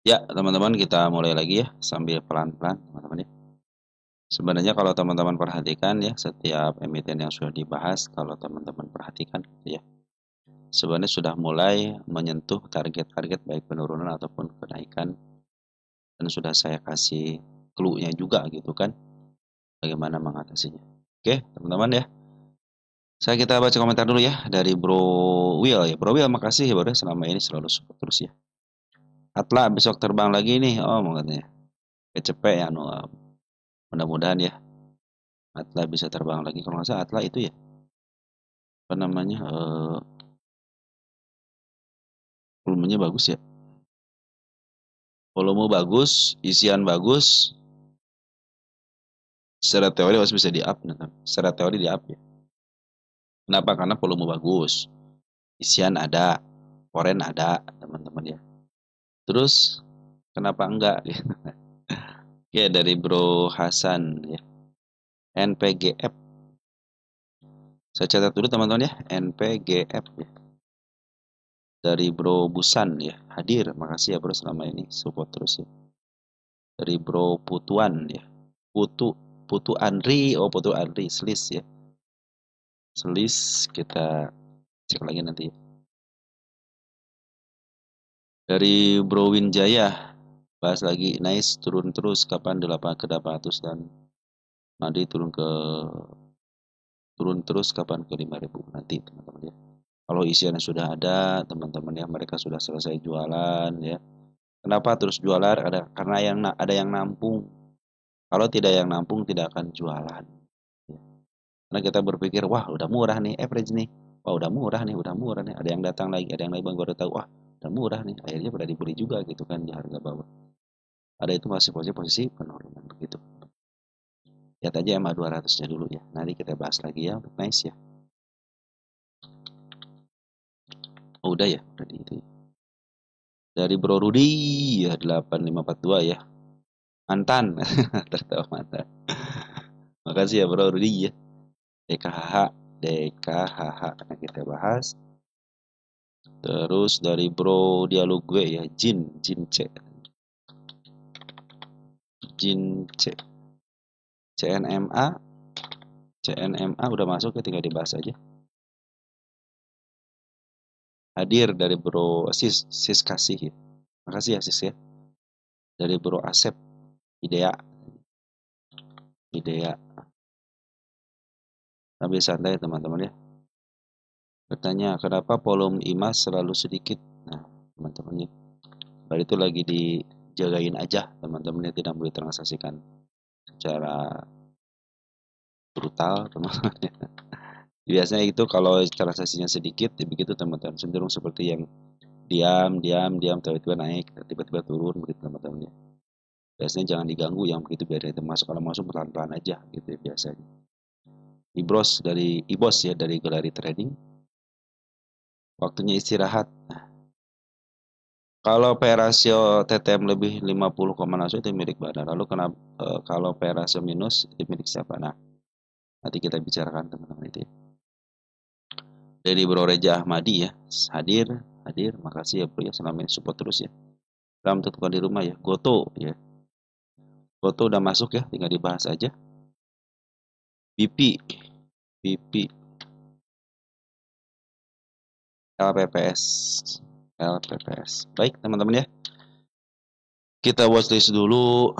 Ya, teman-teman kita mulai lagi ya sambil pelan-pelan teman-teman ya. Sebenarnya kalau teman-teman perhatikan ya setiap emiten yang sudah dibahas kalau teman-teman perhatikan gitu ya. Sebenarnya sudah mulai menyentuh target-target baik penurunan ataupun kenaikan dan sudah saya kasih clue-nya juga gitu kan bagaimana mengatasinya. Oke, teman-teman ya. Saya kita baca komentar dulu ya dari Bro Will ya. Bro Will makasih ya Bro ya, selama ini selalu support terus ya. Atla besok terbang lagi nih. Oh, makanya kecepek ya mudah-mudahan ya Atla bisa terbang lagi. Kalau nggak salah Atla itu ya apa namanya volumenya bagus ya. Volume bagus, isian bagus. Secara teori masih bisa di up. Secara teori di up ya. Kenapa? Karena volume bagus, isian ada, oren ada, teman-teman ya. Terus kenapa enggak? Oke, dari Bro Hasan ya. NPGF. Saya catat dulu teman-teman ya. NPGF ya. Dari Bro Busan ya. Hadir. Makasih ya Bro selama ini support terus ya. Dari Bro Putuan ya. Putu Putu Andri, oh Putu Andri, Slis ya. Slis kita cek lagi nanti ya. Dari Bro Winjaya, bahas lagi nice turun terus kapan 8 ke 800 dan nanti turun terus kapan ke 5.000 nanti teman-teman ya. Kalau isiannya sudah ada teman-teman ya, mereka sudah selesai jualan ya. Kenapa terus jualan? Karena ada yang nampung. Kalau tidak yang nampung tidak akan jualan. Ya. Karena kita berpikir, wah udah murah nih average nih. Wah udah murah nih, udah murah nih. Ada yang datang lagi, ada yang lagi baru tahu, wah udah murah nih. Akhirnya pada dibeli juga gitu kan di harga bawah. Ada itu masih posisi penurunan begitu. Lihat aja MA 200-nya dulu ya. Nanti kita bahas lagi ya untuk nice ya. Oh, udah ya, udah di itu ya. Dari Bro Rudi ya 8542 ya. Mantan. Tertawa mantan. Makasih ya Bro Rudi ya. DKHH, DKHH yang kita bahas. Terus dari Bro Dialog gue ya, Jin C. Jin C. CNMA, CNMA udah masuk ya, tinggal dibahas aja. Hadir dari Bro Sis kasih ya. Makasih ya Sis ya. Dari Bro Asep, Idea, Idea. Sambil santai teman-teman ya. Bertanya, kenapa volume IMAS selalu sedikit? Nah, teman-teman ya. Baru itu lagi dijagain aja teman-teman ya, tidak boleh transaksikan secara brutal teman-teman ya. Biasanya itu kalau transaksinya sedikit, ya begitu teman-teman. Cenderung seperti yang diam, tiba-tiba naik, tiba-tiba turun begitu teman-teman ya. Biasanya jangan diganggu yang begitu biar itu masuk. Kalau masuk pelan-pelan aja gitu ya, biasanya. Ibos ya dari Gallery Trading. Waktunya istirahat. Kalau P rasio TTM lebih 50,6 itu milik Bada. Lalu kalau P rasio minus itu milik siapa? Nah, nanti kita bicarakan teman-teman itu ya. Dari Bro Reja Ahmadi ya, hadir, hadir. Makasih ya Bro ya selama ini support terus ya. Salam untuk di rumah ya. Goto ya. Goto udah masuk ya, tinggal dibahas aja. BP, BP, LPPS, LPPS. Baik teman-teman ya. Kita watchlist dulu.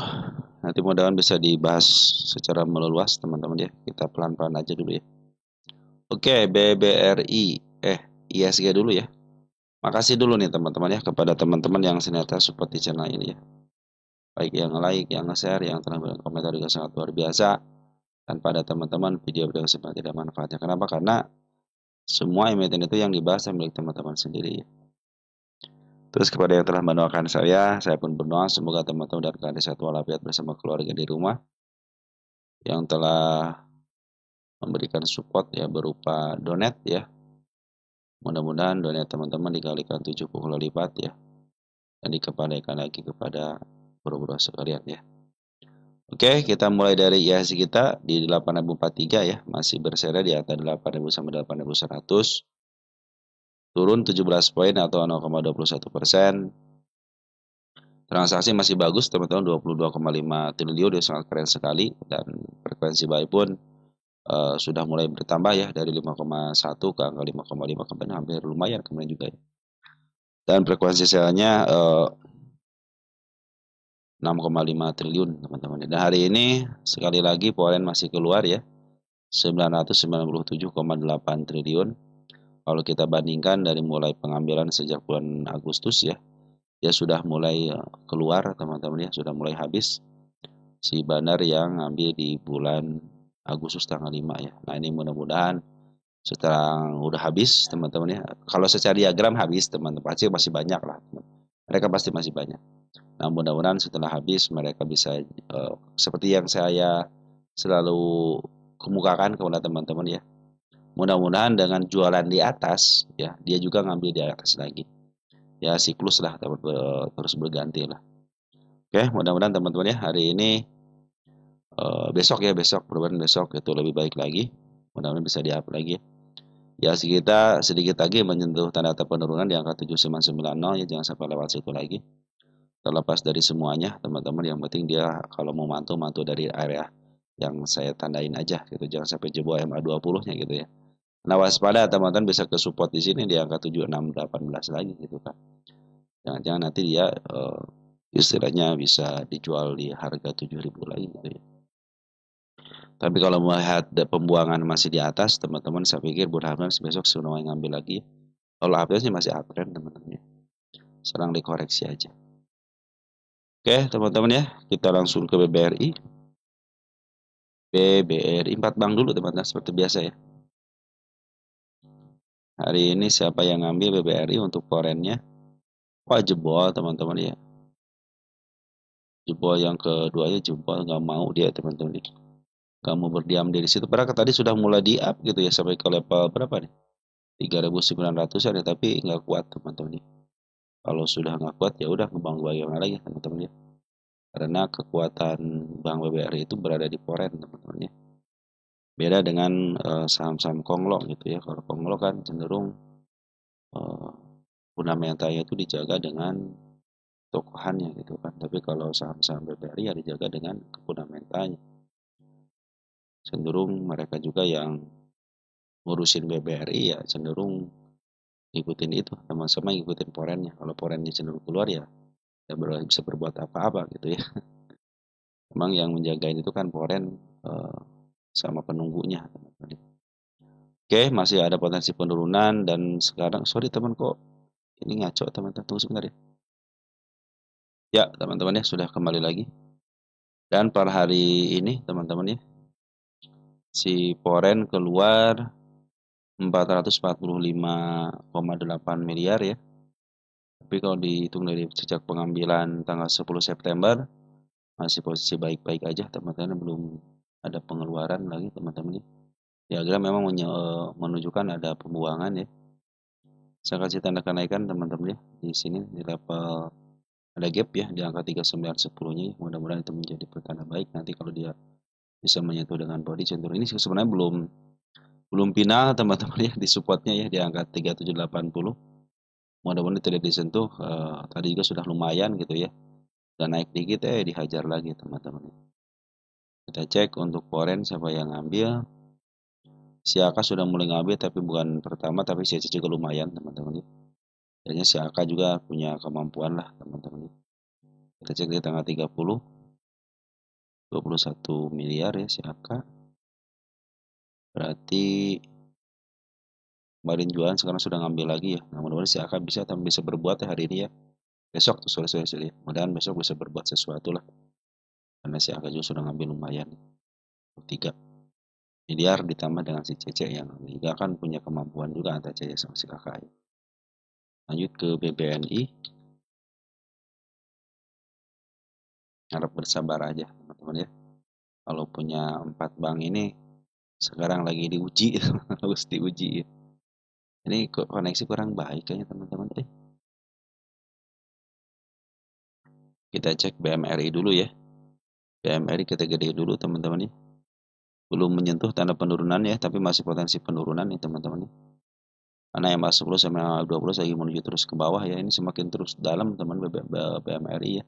Nanti mudah-mudahan bisa dibahas secara meluas teman-teman ya. Kita pelan-pelan aja dulu ya. Oke, BBRI, ISG dulu ya. Makasih dulu nih teman-teman ya kepada teman-teman yang senantiasa support di channel ini ya. Baik yang like, yang nge-share, yang telah berikan komentar juga sangat luar biasa. Tanpa ada teman-teman, video-video seperti tidak manfaatnya. Kenapa? Karena semua emiten itu yang dibahas milik teman-teman sendiri ya. Terus kepada yang telah mendoakan saya pun berdoa semoga teman-teman dan kalian sehat walafiat bersama keluarga di rumah yang telah memberikan support ya berupa donat ya. Mudah-mudahan donat teman-teman dikalikan 70 kali lipat ya dan dikembalikan lagi kepada bro-bro sekalian ya. Oke, kita mulai dari IHSG kita di 8043 ya, masih berseri di atas 8000 sampai 8100. Turun 17 poin atau 0,21%. Transaksi masih bagus teman-teman, 22,5 triliun ya, sangat keren sekali. Dan frekuensi buy pun sudah mulai bertambah ya, dari 5,1 ke angka 5,5 kemarin, hampir lumayan kemarin juga ya. Dan frekuensi sell-nya 6,5 triliun teman-teman. Dan hari ini sekali lagi Polen masih keluar ya, 997,8 triliun. Kalau kita bandingkan dari mulai pengambilan sejak bulan Agustus ya, dia sudah mulai keluar teman-teman ya, sudah mulai habis si bandar yang ambil di bulan Agustus tanggal 5 ya. Nah ini mudah-mudahan setelah udah habis teman-teman ya, kalau secara diagram habis teman-teman, pasti masih banyak lah, mereka pasti masih banyak. Nah mudah-mudahan setelah habis mereka bisa seperti yang saya selalu kemukakan kepada teman-teman ya, mudah-mudahan dengan jualan di atas ya, dia juga ngambil di atas lagi ya, siklus lah terus berganti lah. Oke, mudah-mudahan teman-teman ya hari ini besok ya, mudah-mudahan besok itu lebih baik lagi, mudah-mudahan bisa di-up lagi ya. Kita sedikit lagi menyentuh tanda penurunan di angka 7990 ya, jangan sampai lewat situ lagi. Terlepas dari semuanya teman-teman, yang penting dia kalau mau mantu dari area yang saya tandain aja gitu, jangan sampai jebol MA20 nya gitu ya. Nah waspada teman-teman, bisa ke support di sini di angka 7618 lagi gitu kan. Jangan-jangan nanti dia istilahnya bisa dijual di harga 7000 lagi gitu ya. Tapi kalau melihat pembuangan masih di atas teman-teman, saya pikir mudah-mudahan besok sudah mulai ngambil lagi. Kalau update masih uptrend teman-teman ya, serang dikoreksi aja. Oke teman-teman ya, kita langsung ke BBRI. BBRI 4 bank dulu teman-teman, seperti biasa ya. Hari ini siapa yang ngambil BBRI untuk forennya? Wah jebol teman-teman ya. Jebol yang keduanya, jebol, nggak mau dia teman-teman. Nggak mau berdiam di situ. Padahal tadi sudah mulai di up gitu ya, sampai ke level berapa nih? 3.900-an ya, tapi nggak kuat teman-teman. Kalau sudah nggak kuat ya udah ngebangun bagaimana lagi teman-teman ya. Karena kekuatan Bank BBRI itu berada di foreign teman-teman ya. Beda dengan saham-saham Konglok gitu ya. Kalau Konglok kan cenderung fundamentalnya itu dijaga dengan tokohannya gitu kan. Tapi kalau saham-saham BBRI ya dijaga dengan fundamentalnya. Cenderung mereka juga yang ngurusin BBRI ya cenderung ngikutin itu, sama-sama ngikutin porennya. Kalau porennya cenderung keluar ya bisa berbuat apa-apa gitu ya. Memang yang menjagain itu kan poren sama penunggunya teman-teman. Oke, masih ada potensi penurunan. Dan sekarang sorry teman, kok ini ngaco teman-teman, tunggu sebentar ya. Ya teman-teman ya, sudah kembali lagi. Dan per hari ini teman-teman ya, si poren keluar 445,8 miliar ya. Tapi kalau dihitung dari sejak pengambilan tanggal 10 September, masih posisi baik-baik aja teman-teman, belum ada pengeluaran lagi teman-teman ya. Diagram memang menunjukkan ada pembuangan ya. Saya kasih tanda kenaikan teman-teman ya, di sini di level ada gap ya di angka 3910 nya ya. Mudah-mudahan itu menjadi pertanda baik nanti kalau dia bisa menyentuh dengan body cenderung. Ini sebenarnya belum final teman-teman ya, di supportnya ya di angka 3780. Mudah-mudahan tidak disentuh. Tadi juga sudah lumayan gitu ya, dan naik dikit dihajar lagi teman-teman. Kita cek untuk foreign siapa yang ngambil. Si AK sudah mulai ngambil, tapi bukan pertama, tapi si juga lumayan teman-teman. Kayaknya si AK juga punya kemampuan lah teman-teman. Kita cek di tanggal 30, 21 miliar ya si AK. Berarti kemarin jualan, sekarang sudah ngambil lagi ya. Nah mudah-mudahan si AK bisa berbuat hari ini ya. Besok tuh sorry. Mudah-mudahan besok bisa berbuat sesuatu lah. Karena si AK juga sudah ngambil lumayan. 3 miliar ditambah dengan si CC yang juga kan punya kemampuan juga antara CC sama si kakak. Lanjut ke BBNI. Harap bersabar aja teman-teman ya. Kalau punya 4 bank ini sekarang lagi diuji, harus diuji. Ini koneksi kurang baik kayaknya teman-teman. Kita cek BMRI dulu ya. BMRI kita gede dulu teman-teman ya. Belum menyentuh tanda penurunan ya, tapi masih potensi penurunan nih teman-teman. Karena yang 10 sama 20 lagi menuju terus ke bawah ya, ini semakin terus dalam teman BMRI ya.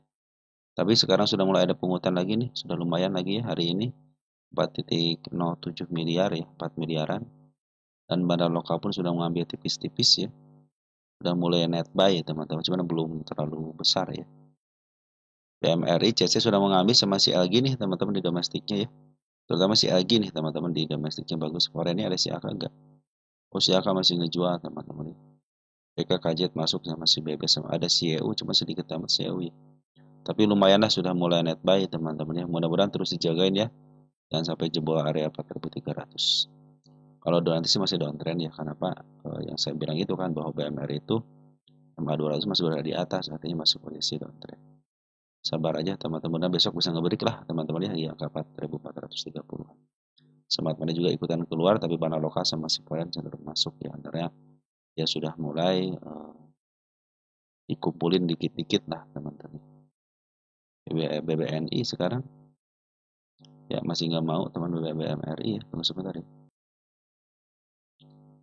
Tapi sekarang sudah mulai ada pungutan lagi nih, sudah lumayan lagi ya hari ini 4,07 miliar ya, 4 miliaran. Dan bandar lokal pun sudah mengambil tipis-tipis ya. Sudah mulai net buy ya teman-teman, cuman belum terlalu besar ya. BMRI CC sudah mengambil sama si LG nih teman-teman di domestiknya ya. Terutama si LG nih teman-teman di domestiknya bagus. Foreign ini ada si AK enggak? Oh si AK masih ngejual teman-teman ya. PK kajet masuk sama si BB sama ada si EU cuma sedikit amat si EU ya. Tapi lumayan lah sudah mulai net buy teman-teman ya. Mudah-mudahan terus dijagain ya. Jangan sampai jebol area 4.300. Kalau nanti sih masih downtrend ya. Kenapa? Yang saya bilang itu kan bahwa BMR itu MA200 masih berada di atas, artinya masih posisi downtrend. Sabar aja teman-teman, dan besok bisa ngebreak lah teman-teman ya di angka 4.430. Smart Money juga ikutan keluar, tapi bandar lokal sama si Polen cenderung masuk ya. Antara ya sudah mulai dikumpulin dikit-dikit lah teman-teman. BBNI sekarang ya masih nggak mau teman BBMRI ya, tunggu sebentar ya.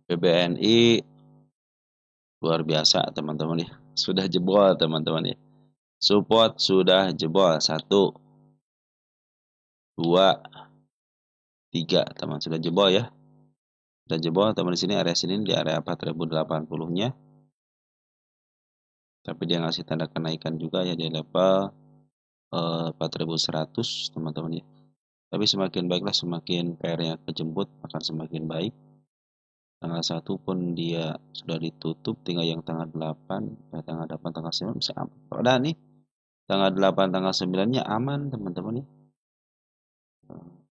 BBNI luar biasa teman-teman ya, sudah jebol teman-teman ya. Support sudah jebol 1, 2, 3 teman, sudah jebol ya. Sudah jebol teman di sini, area sini di area 4080-nya. Tapi dia ngasih tanda kenaikan juga ya di level 4100 teman-teman ya. Tapi semakin baiklah, semakin PR-nya kejemput akan semakin baik. Tanggal 1 pun dia sudah ditutup, tinggal yang tanggal 8, tanggal 8, tanggal 9 bisa aman. Udah nih, tanggal 8, tanggal 9-nya aman teman-teman ya.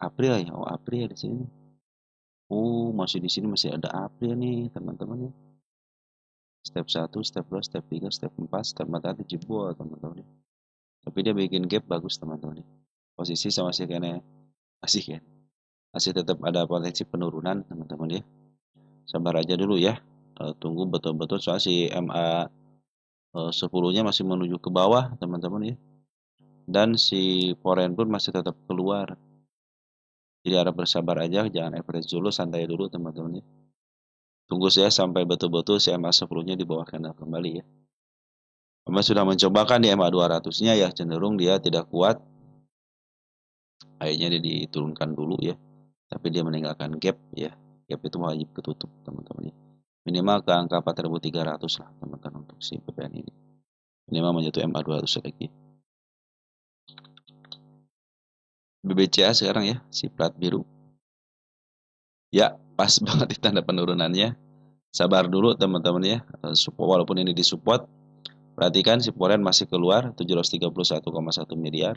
April ya, oh April di sini. Masih di sini masih ada April nih teman-teman ya. Step 1, step 2, step 3, step 4, step 4 tadi jebol teman-teman ya. Tapi dia bikin gap bagus teman-teman ya. Posisi sama si kene masih kan. Masih tetap ada potensi penurunan teman-teman ya. Sabar aja dulu ya. Tunggu betul-betul soal si MA 10-nya masih menuju ke bawah teman-teman ya. Dan si foreign pun masih tetap keluar. Jadi harap bersabar aja, jangan average dulu, santai dulu teman-teman ya. Tunggu saya sampai betul-betul si MA 10-nya di bawah candle kembali ya. Memang sudah mencobakan di MA 200-nya ya, cenderung dia tidak kuat. Akhirnya dia diturunkan dulu ya. Tapi dia meninggalkan gap ya. Gap itu wajib ketutup teman-teman ya. Minimal ke angka 4.300 lah teman-teman untuk si PPN ini. Minimal menyentuh MA 200 lagi. BBCA sekarang ya, si plat biru. Ya, pas banget di tanda penurunannya. Sabar dulu teman-teman ya. Walaupun ini disupport, perhatikan si Poren masih keluar 731,1 miliar.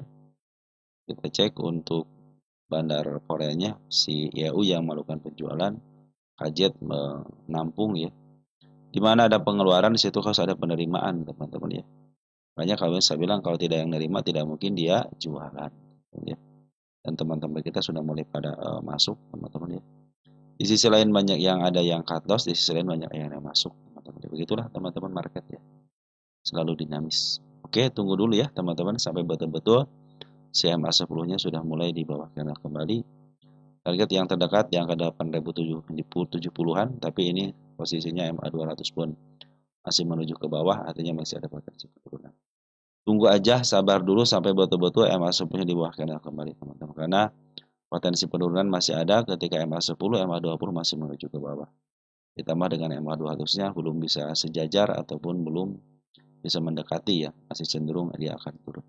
Kita cek untuk bandar Koreanya si EU yang melakukan penjualan, kajet menampung ya. Di mana ada pengeluaran di situ harus ada penerimaan teman-teman ya. Makanya kalau saya bilang kalau tidak yang nerima tidak mungkin dia jualan ya. Dan teman-teman kita sudah mulai pada masuk teman-teman ya. Di sisi lain banyak yang ada yang cut loss, di sisi lain banyak yang masuk teman-teman. Begitulah teman-teman market ya. Selalu dinamis. Oke, tunggu dulu ya teman-teman sampai betul-betul CMA 10-nya sudah mulai di bawah candle kembali. Target yang terdekat di angka 8.070-an, tapi ini posisinya MA 200 pun masih menuju ke bawah, artinya masih ada potensi penurunan. Tunggu aja, sabar dulu sampai betul-betul MA 10-nya di bawah candle kembali teman-teman. Karena potensi penurunan masih ada ketika MA 10, MA 20 masih menuju ke bawah. Ditambah dengan MA 200-nya belum bisa sejajar ataupun belum bisa mendekati ya, masih cenderung dia akan turun.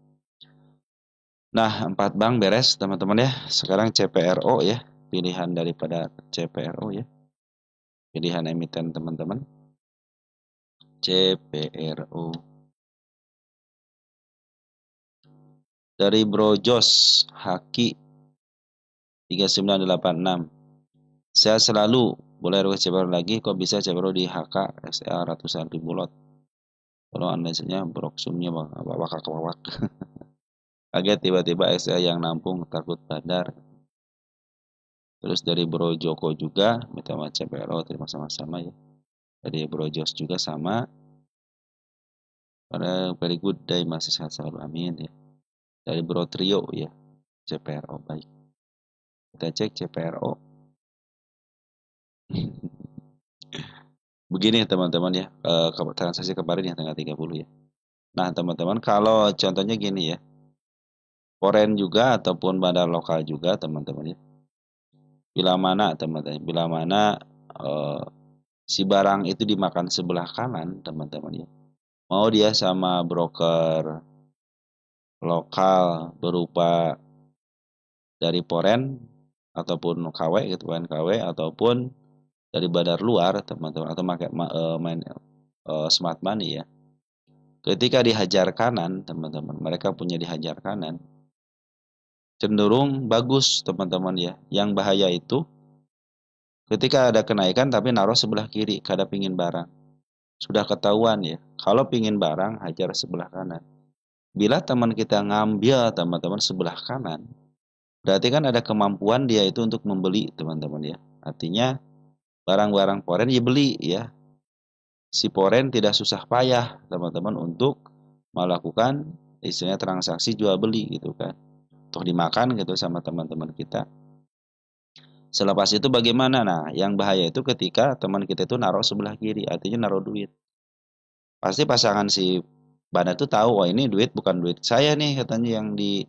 Nah, 4 bank beres teman-teman ya. Sekarang CPRO ya, pilihan daripada CPRO ya. Pilihan emiten teman-teman. CPRO. Dari Bro Jos Haki 3986. Saya selalu boleh request CPRO lagi, kok bisa CPRO di HK XL ratusan ribu lot. Kalau analisanya broksumnya wak. Kaget tiba-tiba XL yang nampung takut bandar. Terus dari Bro Joko juga minta sama CPRO, terima sama-sama ya. Dari Bro Jos juga sama. Pada very good day, masih sehat selalu, amin ya. Dari Bro Trio ya, CPRO baik. Kita cek CPRO. Begini teman-teman ya, transaksi kemarin ya tanggal 30 ya. Nah teman-teman, kalau contohnya gini ya, foreign juga ataupun bandar lokal juga teman-teman ya. Bila mana teman-teman, bila mana eh, si barang itu dimakan sebelah kanan teman-teman ya. Mau dia sama broker lokal berupa dari foreign ataupun KW gitu kan KW ataupun dari bandar luar teman-teman atau pakai main smart money ya. Ketika dihajar kanan teman-teman, mereka punya dihajar kanan cenderung bagus teman-teman ya. Yang bahaya itu ketika ada kenaikan tapi naruh sebelah kiri kada pingin barang. Sudah ketahuan ya. Kalau pingin barang hajar sebelah kanan. Bila teman kita ngambil teman-teman sebelah kanan, berarti kan ada kemampuan dia itu untuk membeli teman-teman ya. Artinya barang-barang foreign ya beli ya. Si foreign tidak susah payah teman-teman untuk melakukan istilahnya transaksi jual beli gitu kan. Toh dimakan gitu sama teman-teman kita. Selepas itu bagaimana? Nah, yang bahaya itu ketika teman kita itu naruh sebelah kiri, artinya naruh duit. Pasti pasangan si bandar itu tahu, wah ini duit bukan duit saya nih katanya yang di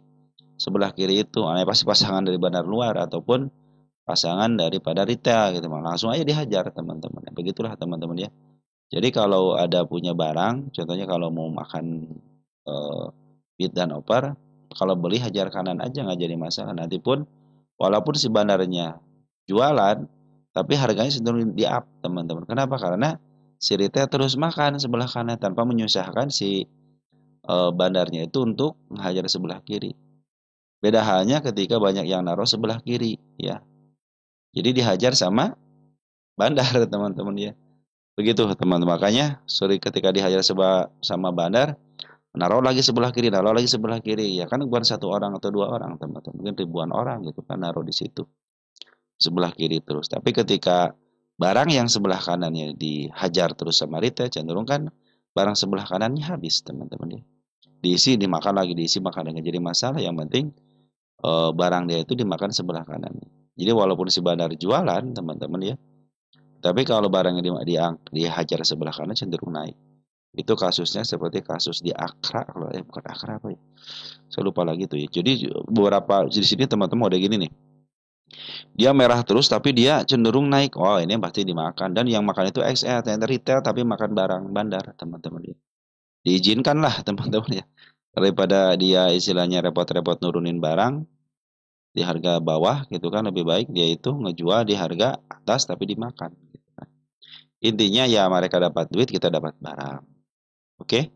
sebelah kiri itu. Nah, pasti pasangan dari bandar luar ataupun pasangan daripada retail gitu. Langsung aja dihajar teman-teman. Begitulah teman-teman ya. Jadi kalau ada punya barang, contohnya kalau mau makan bid dan oper, kalau beli hajar kanan aja nggak jadi masalah. Nanti pun walaupun si bandarnya jualan, tapi harganya cenderung di up teman-teman. Kenapa? Karena si retail terus makan sebelah kanan tanpa menyusahkan si bandarnya itu untuk menghajar sebelah kiri. Beda halnya ketika banyak yang naruh sebelah kiri, ya. Jadi dihajar sama bandar teman-teman ya. Begitu teman-teman. Makanya sorry ketika dihajar sama bandar, naruh lagi sebelah kiri, naruh lagi sebelah kiri. Ya kan bukan satu orang atau dua orang teman-teman, mungkin ribuan orang gitu kan naruh di situ sebelah kiri terus. Tapi ketika barang yang sebelah kanannya dihajar terus sama retail, cenderung kan barang sebelah kanannya habis teman-teman ya. Diisi dimakan lagi, diisi makan lagi. Jadi masalah yang penting barang dia itu dimakan sebelah kanan. Jadi walaupun si bandar jualan teman-teman ya, tapi kalau barangnya dihajar sebelah kanan cenderung naik. Itu kasusnya seperti kasus di Akra, kalau bukan Akra apa ya? Saya lupa lagi tuh ya. Jadi beberapa di sini teman-teman udah gini nih. Dia merah terus tapi dia cenderung naik. Oh, ini pasti dimakan dan yang makan itu XL, ternyata retail tapi makan barang bandar, teman-teman ya. Diizinkan lah teman-teman ya. Daripada dia istilahnya repot-repot nurunin barang di harga bawah gitu kan, lebih baik dia itu ngejual di harga atas tapi dimakan gitu kan. Intinya ya mereka dapat duit, kita dapat barang. Oke?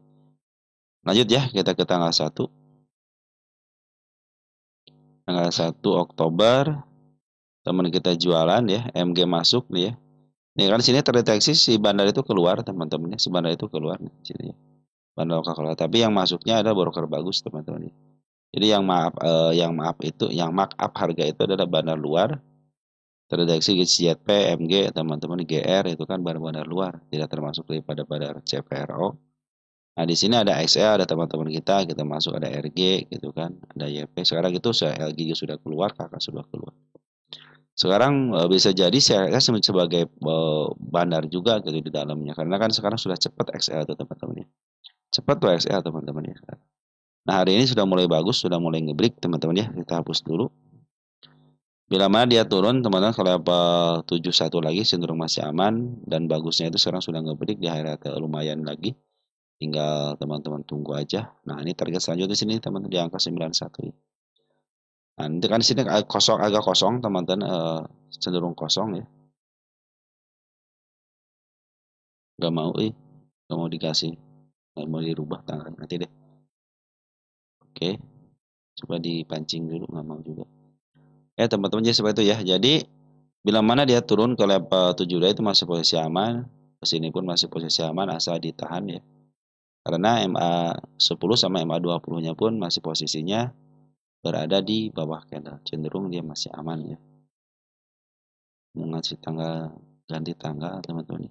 Lanjut ya, kita ke tanggal 1. Tanggal 1 Oktober teman kita jualan ya, MG masuk nih ya. Nih kan sini terdeteksi si bandar itu keluar teman-teman ya, si bandar itu keluar nih sini ya. Bandar lokal keluar, tapi yang masuknya ada broker bagus teman-teman ya. Jadi yang markup harga itu adalah bandar luar. Terdeteksi ZP, MG, teman-teman GR itu kan bandar-bandar luar, tidak termasuk daripada bandar CPRO. Nah, di sini ada XL, ada teman-teman kita masuk ada RG gitu kan, ada YP. Sekarang itu LG sudah keluar, kakak sudah keluar. Sekarang bisa jadi saya sebagai bandar juga gitu di dalamnya, karena kan sekarang sudah cepat XL tuh teman-teman ya. Cepat tuh XL teman-teman ya. Nah, hari ini sudah mulai bagus, sudah mulai ngebreak teman-teman ya. Kita hapus dulu. Bila mana dia turun teman-teman ke level 71 lagi cenderung masih aman dan bagusnya itu sekarang sudah ngebreak di harga lumayan lagi. Tinggal teman-teman tunggu aja. Nah, ini target selanjutnya sini teman-teman di angka 91 ya. Nah, nanti kan di sini agak kosong teman-teman, cenderung kosong ya. Gak mau gak mau dikasih, gak mau dirubah tanggal nanti deh. Oke, coba dipancing dulu, nggak mau juga. Teman-teman jadi seperti itu ya. Jadi bila mana dia turun ke level 72 itu masih posisi aman, kesini pun masih posisi aman asal ditahan ya. Karena MA10 sama MA20-nya pun masih posisinya berada di bawah candle, cenderung dia masih aman ya. Mau ngasih tanggal, ganti tanggal teman-teman.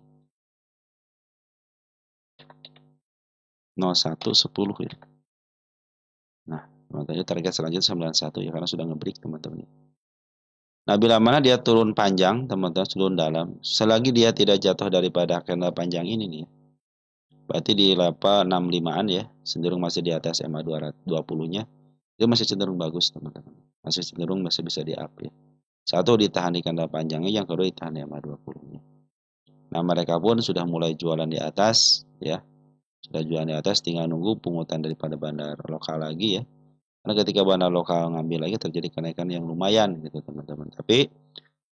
01/10 ya. Nah, teman-teman target selanjutnya 91 ya, karena sudah ngebreak teman-teman. Nah, bila mana dia turun panjang, teman-teman turun dalam, selagi dia tidak jatuh daripada candle panjang ini nih, berarti di level 65-an ya, cenderung masih di atas MA 20-nya. Dia masih cenderung bagus teman-teman. Masih cenderung masih bisa di up ya. Satu ditahan di candle panjangnya, yang kedua ditahan di EMA 20-nya. Nah, mereka pun sudah mulai jualan di atas ya. Sudah jualan di atas, tinggal nunggu pungutan daripada bandar lokal lagi ya. Karena ketika bandar lokal ngambil lagi terjadi kenaikan yang lumayan gitu teman-teman. Tapi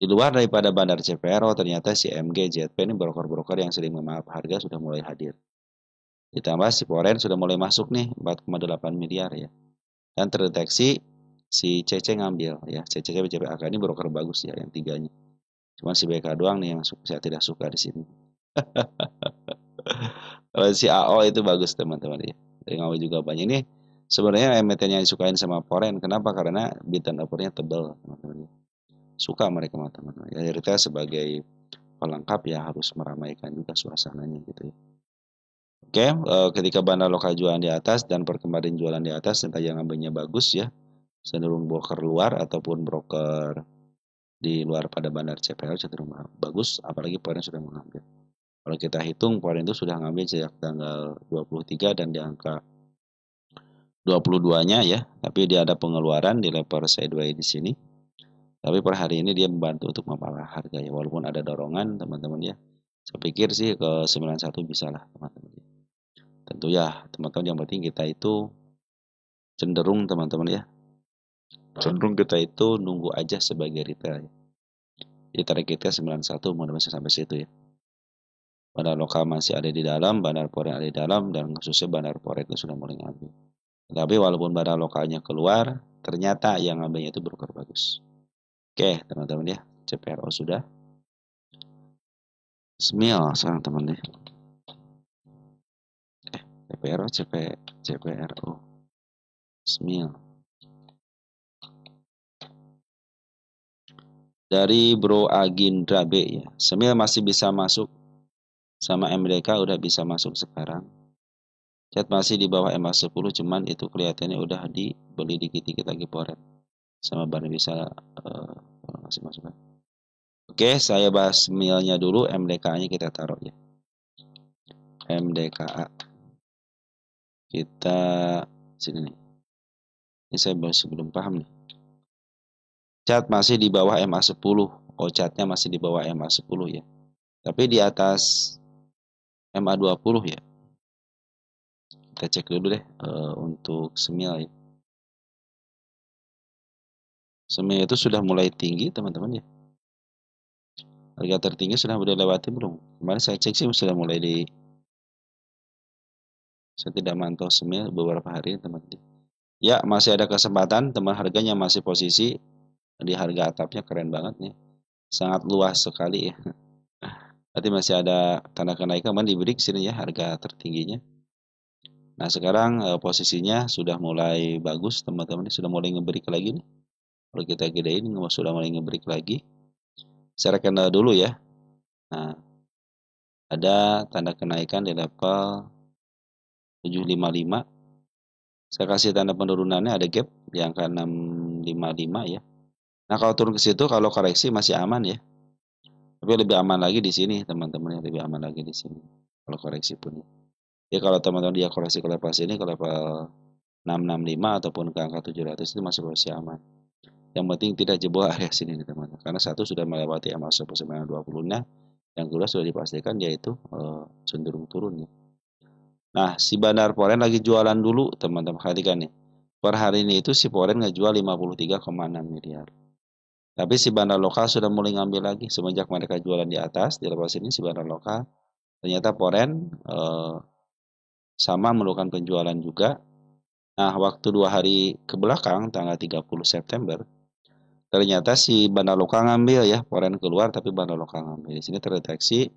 di luar daripada bandar CPRO ternyata si MG, ZP ini broker-broker yang sering memaaf harga sudah mulai hadir. Ditambah si Foren sudah mulai masuk nih 4,8 miliar ya. Dan terdeteksi si CC ngambil ya. CC BCPAK ini broker bagus ya yang tiganya. Cuma si BK doang nih yang saya tidak suka di sini. Kalau si AO itu bagus teman-teman ya. Yang AO juga banyak ini. Sebenarnya emiten yang disukain sama Foren. Kenapa? Karena bid and offer-nya tebal teman-teman. Suka mereka teman-teman. Ya kita sebagai pelengkap ya harus meramaikan juga suasananya gitu ya. Oke, ketika bandar lokal jualan di atas dan perkemarin jualan di atas, entah yang ngambilnya bagus ya, cenderung broker luar ataupun broker di luar pada bandar CPL cenderung bagus, apalagi Foren sudah mengambil. Kalau kita hitung, Foren itu sudah ngambil sejak tanggal 23 dan di angka 22-nya ya, tapi dia ada pengeluaran di level sideways di sini. Tapi per hari ini dia membantu untuk memperoleh harga ya, walaupun ada dorongan teman-teman ya. Saya pikir sih ke 91 bisa lah teman-teman. Tentu ya teman-teman, yang penting kita itu cenderung teman-teman ya. Cenderung kita itu nunggu aja sebagai retail ya. Jadi target kita 91 mudah-mudahan sampai situ ya. Bandar lokal masih ada di dalam, bandar Foren ada di dalam, dan khususnya bandar Foren itu sudah mulai ngambil. Tapi walaupun bandar lokalnya keluar, ternyata yang ngambilnya itu broker bagus. Oke teman-teman ya, CPRO sudah. SMIL sekarang teman ya. CPRO SMIL. Dari Bro Agindra B ya. SMIL masih bisa masuk, sama MDK udah bisa masuk sekarang. Chat masih di bawah MA10, cuman itu kelihatannya udah dibeli dikit-dikit lagi Foren. Sama baru bisa masih masuk. Oke, saya bahas SMIL-nya dulu, MDK-nya kita taruh ya. MDKA. Kita sini nih. Ini saya belum paham nih. Cat masih di bawah MA10. Oh, catnya masih di bawah MA10 ya. Tapi di atas MA20 ya. Kita cek dulu deh untuk SMIL ya. SMIL itu sudah mulai tinggi teman-teman ya. Harga tertinggi sudah lewati belum? Kemarin saya cek sih sudah mulai di. Saya tidak mantau SMIL beberapa hari teman-teman. Ya, masih ada kesempatan, teman, harganya masih posisi di harga atapnya keren banget nih. Sangat luas sekali ya. Berarti masih ada tanda kenaikan, di break sini ya harga tertingginya. Nah, sekarang posisinya sudah mulai bagus teman-teman, sudah mulai ngebreak lagi nih. Kalau kita gedein sudah mulai ngebreak lagi. Saya reken dulu ya. Nah, ada tanda kenaikan di level 755. Saya kasih tanda penurunannya ada gap di angka 655 ya. Nah, kalau turun ke situ, kalau koreksi masih aman ya. Tapi lebih aman lagi di sini, teman-teman, lebih aman lagi di sini. Kalau koreksi pun ya. Ya kalau teman-teman dia koreksi ke level sini, ke level 665 ataupun ke angka 700 itu masih posisi aman. Yang penting tidak jebol area sini nih teman-teman. Karena satu sudah melewati MA 1920-nya, yang kedua sudah dipastikan dia itu cenderung turun ya. Nah, si Bandar Foren lagi jualan dulu, teman-teman. Perhatikan nih. Per hari ini itu si Foren ngejual 53,6 miliar. Tapi si bandar lokal sudah mulai ngambil lagi. Semenjak mereka jualan di atas, di level sini si bandar lokal. Ternyata Foren sama melakukan penjualan juga. Nah, waktu 2 hari ke belakang, tanggal 30 September, ternyata si bandar lokal ngambil ya. Foren keluar, tapi bandar lokal ngambil. Di sini terdeteksi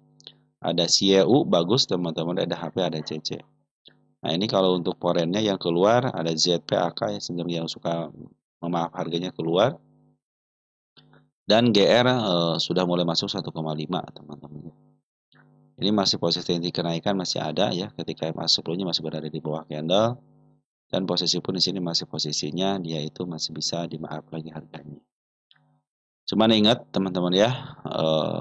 ada CEU bagus teman-teman, ada HP, ada CC. Nah ini kalau untuk forennya yang keluar ada ZPAK yang suka memaaf harganya keluar, dan GR sudah mulai masuk 1,5 teman-teman. Ini masih posisi kenaikan masih ada ya, ketika MA 10-nya masih berada di bawah candle, dan posisi pun di sini masih posisinya dia itu masih bisa dimaaf lagi harganya. Cuman ingat teman-teman ya,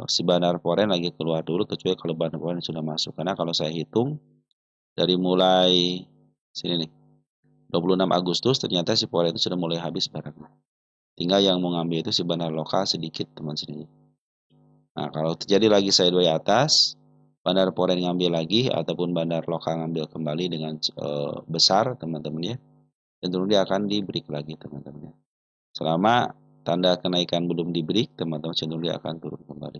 si bandar foren lagi keluar dulu, kecuali kalau bandar foren sudah masuk. Karena kalau saya hitung dari mulai sini nih, 26 Agustus ternyata si Power itu sudah mulai habis barangnya. Tinggal yang mau ngambil itu si bandar lokal sedikit teman sini. Nah, kalau terjadi lagi sideways atas, bandar Power ngambil lagi ataupun bandar lokal ngambil kembali dengan besar teman-teman ya. Cenderung dia akan di break lagi teman-teman ya. Selama tanda kenaikan belum di break, teman-teman cenderung dia akan turun kembali.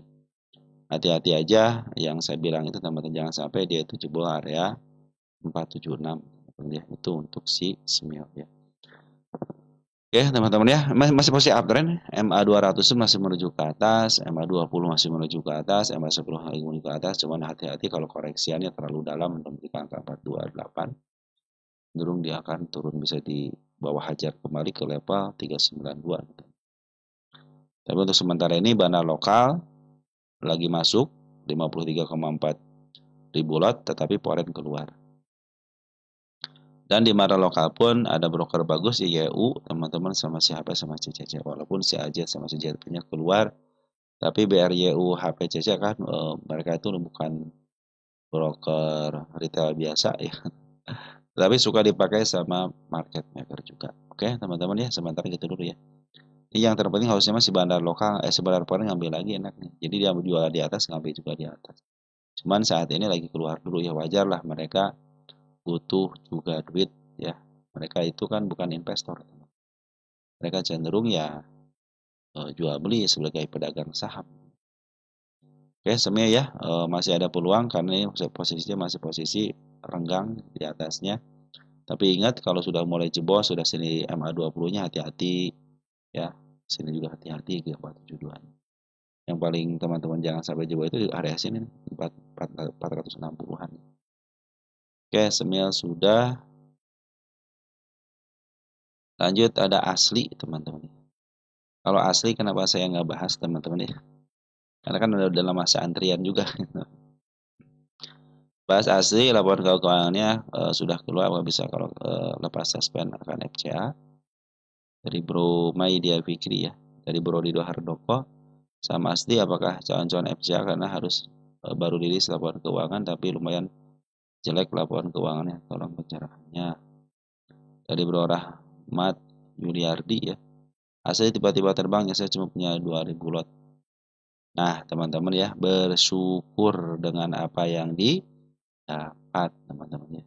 Hati-hati aja yang saya bilang itu teman-teman, jangan sampai dia itu jebol area 476 ya. Itu untuk si Smil ya. Oke teman-teman ya, masih posisi uptrend. MA 200 masih menuju ke atas, MA 20 masih menuju ke atas, MA 10 lagi menuju ke atas. Cuman hati-hati kalau koreksiannya terlalu dalam untuk angka 428, cenderung dia akan turun, bisa di bawah hajar kembali ke level 392. Tapi untuk sementara ini bandar lokal lagi masuk 53,4 ribu lot, tetapi foreign keluar. Dan di mata lokal pun ada broker bagus YU teman-teman, sama si HP sama CCC. Walaupun si AJ sama si JP-nya keluar, tapi BRYU HPCC kan mereka itu bukan broker retail biasa ya. Tapi suka dipakai sama market maker juga. Oke teman-teman ya, sebentar gitu dulu ya. Ini yang terpenting harusnya masih bandar lokal, si bandar foreign ngambil lagi enak nih. Jadi dia jual di atas, ngambil juga di atas. Cuman saat ini lagi keluar dulu ya, wajar lah, mereka butuh juga duit ya. Mereka itu kan bukan investor. Mereka cenderung ya jual beli sebagai pedagang saham. Oke, semia ya, masih ada peluang karena ini posisinya masih posisi renggang di atasnya. Tapi ingat kalau sudah mulai jebol, sudah sini MA20-nya hati-hati ya. Sini juga hati-hati ke 472. Yang paling teman-teman jangan sampai jebol itu di area sini 460-an. Oke, semil sudah. Lanjut ada asli teman-teman. Kalau asli kenapa saya nggak bahas teman-teman ya? Karena kan ada dalam masa antrian juga. Bahas asli laporan keuangannya sudah keluar, bisa kalau lepas suspend akan FCA dari Bro Maidia Fikri ya, dari Bro Dido Hardoko. Sama asli apakah calon-calon FCA karena harus baru rilis laporan keuangan tapi lumayan jelek laporan keuangannya, tolong pencerahannya. Dari Bro Rahmat Yuliardi ya, asli tiba-tiba terbang ya, saya cuma punya 2000 lot. Nah teman-teman ya, bersyukur dengan apa yang didapat teman-teman ya.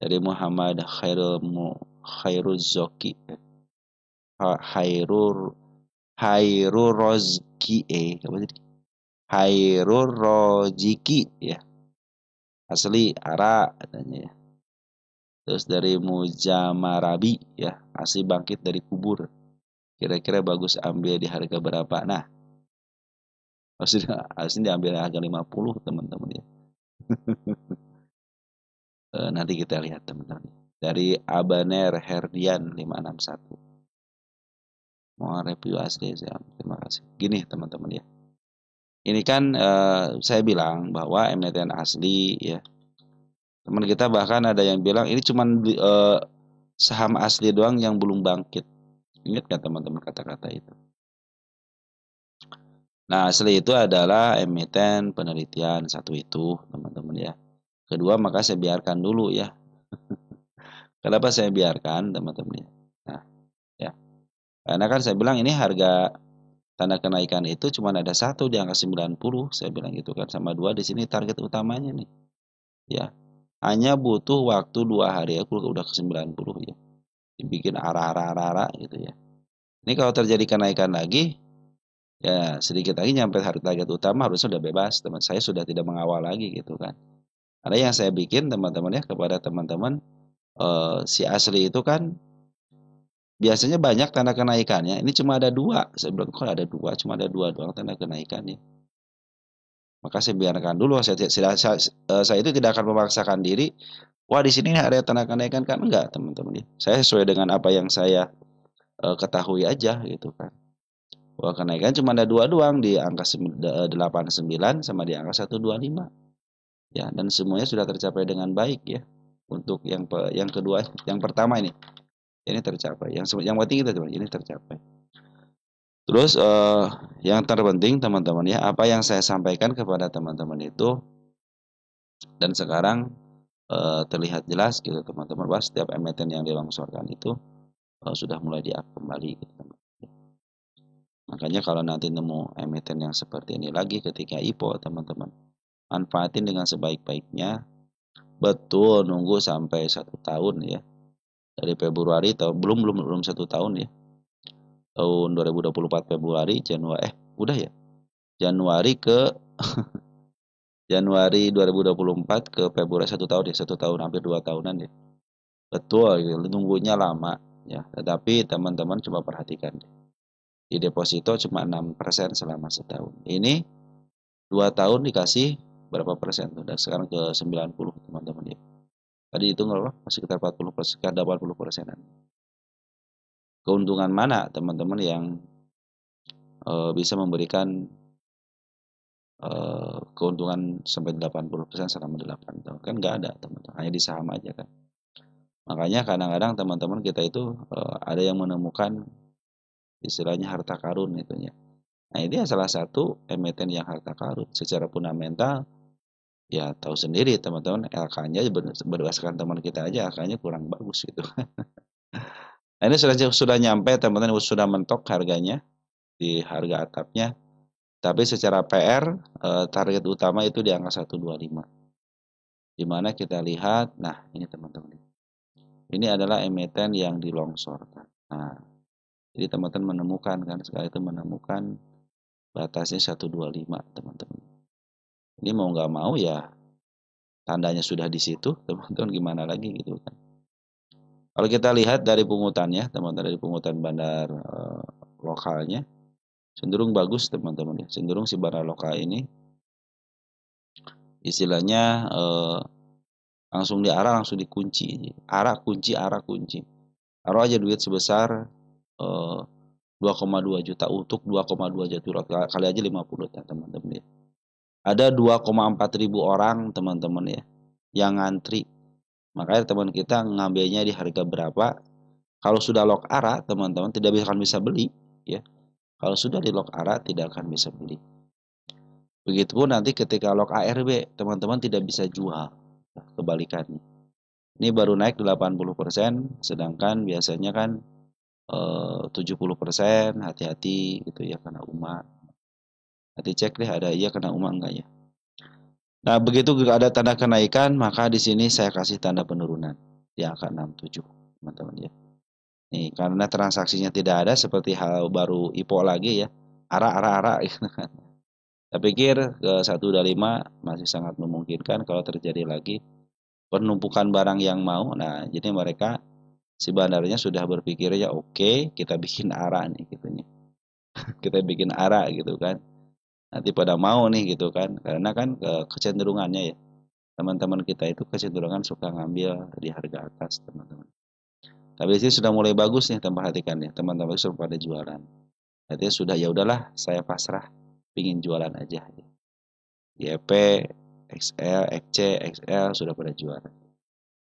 Dari Muhammad Khairul Zoki, Hairul Rozki, apa tadi? Hairul Roziki ya, asli Ara katanya ya. Terus dari Mujamarabi ya, asli bangkit dari kubur, kira-kira bagus ambil di harga berapa? Nah, asli diambil harga 50 teman-teman ya. Nanti kita lihat teman-teman. Dari Abaner Herdian 561. Mau review asli ya, terima kasih. Gini teman-teman ya. Ini kan saya bilang bahwa emiten asli ya. Teman kita bahkan ada yang bilang ini cuma saham asli doang yang belum bangkit. Ingat kan teman-teman kata-kata itu? Nah, asli itu adalah emiten penelitian, satu itu teman-teman ya. Kedua, maka saya biarkan dulu ya. Kenapa saya biarkan teman-teman ya? Nah, ya. Karena kan saya bilang ini harga tanda kenaikan itu cuma ada satu di angka 90, saya bilang gitu kan, sama dua di sini target utamanya nih. Ya. Hanya butuh waktu 2 hari aku udah ke 90 ya. Dibikin arah-arah gitu ya. Ini kalau terjadi kenaikan lagi, ya sedikit lagi nyampe harga target utama harusnya sudah bebas, teman. Saya sudah tidak mengawal lagi gitu kan. Ada yang saya bikin teman-teman ya, kepada teman-teman, si asli itu kan biasanya banyak tanda kenaikannya. Ini cuma ada dua. Saya bilang kok ada dua, cuma ada dua doang tanda kenaikannya. Maka saya biarkan dulu. Saya itu tidak akan memaksakan diri. Wah di sini ada tanda kenaikan kan, enggak teman-teman ya. Saya sesuai dengan apa yang saya ketahui aja gitu kan. Wah kenaikan cuma ada dua doang di angka 89 sama di angka 125. Ya, dan semuanya sudah tercapai dengan baik ya. Untuk yang kedua, yang pertama ini tercapai. Yang penting itu teman, ini tercapai. Terus yang terpenting teman-teman ya, apa yang saya sampaikan kepada teman-teman itu, dan sekarang terlihat jelas gitu teman-teman, bahwa setiap emiten yang dilongsorkan itu sudah mulai di-up kembali gitu, teman. Makanya kalau nanti nemu emiten yang seperti ini lagi ketika IPO, teman-teman, manfaatin dengan sebaik-baiknya. Betul, nunggu sampai 1 tahun ya, dari Februari atau belum 1 tahun ya, tahun 2024 Februari, Januari udah ya, Januari ke Januari 2024 ke Februari 1 tahun ya, 1 tahun hampir 2 tahunan ya. Betul, gitu. Nunggunya lama ya. Tetapi teman-teman coba perhatikan deh. Di deposito cuma 6% selama setahun. Ini 2 tahun dikasih berapa persen tuh? Dan sekarang ke 90 teman-teman ya. Tadi itu nggak sekitar 40%, sekitar 80%-an. Keuntungan mana teman-teman yang bisa memberikan keuntungan sampai 80% selama 8 tahun? Kan nggak ada teman-teman, hanya di saham aja kan. Makanya kadang-kadang teman-teman kita itu ada yang menemukan istilahnya harta karun itu ya. Nah, ini salah satu emiten yang harta karun. Secara fundamental ya tahu sendiri teman-teman, LK-nya berdasarkan teman kita aja LK-nya kurang bagus gitu. Nah, ini sudah nyampe teman-teman, sudah mentok harganya di harga atapnya. Tapi secara PR target utama itu di angka 125. Dimana kita lihat, nah ini teman-teman. Ini adalah emiten yang dilongsorkan. Nah, jadi teman-teman menemukan kan, sekali itu menemukan batasnya 125 teman-teman. Ini mau nggak mau ya tandanya sudah di situ, teman-teman, gimana lagi gitu kan. Kalau kita lihat dari pungutannya, teman-teman, dari pungutan bandar lokalnya cenderung bagus teman-teman ya. Cenderung si bandar lokal ini istilahnya langsung diarah, langsung dikunci. Arah kunci, arah kunci. Taruh aja duit sebesar 2,2 juta untuk 2,2 juta kali aja 50 ya teman-teman ya. Ada 2,4 ribu orang teman-teman ya yang ngantri. Makanya teman kita ngambilnya di harga berapa. Kalau sudah lock ARA teman-teman tidak akan bisa beli ya. Kalau sudah di lock ARA tidak akan bisa beli. Begitupun nanti ketika lock ARB teman-teman tidak bisa jual. Kebalikannya. Ini baru naik 80%, sedangkan biasanya kan 70%, hati-hati gitu ya karena umat. Nanti cek deh ada iya kena umat enggak ya. Nah, begitu ada tanda kenaikan, maka di sini saya kasih tanda penurunan di angka 67, teman-teman ya. Nih, karena transaksinya tidak ada seperti hal baru IPO lagi ya. Ara gitu kan. Saya pikir ke 125 masih sangat memungkinkan kalau terjadi lagi penumpukan barang yang mau. Nah, jadi mereka si bandarnya sudah berpikir ya oke, kita bikin ARA nih gitu nih. Kita bikin ARA gitu kan. Nanti pada mau nih gitu kan. Karena kan kecenderungannya ya. Teman-teman kita itu kecenderungan suka ngambil di harga atas, teman-teman. Tapi sih sudah mulai bagus nih, perhatikan ya. Teman-teman sudah pada jualan. Artinya sudah ya udahlah, saya pasrah, pingin jualan aja. YP, XL, XC, XL sudah pada jualan.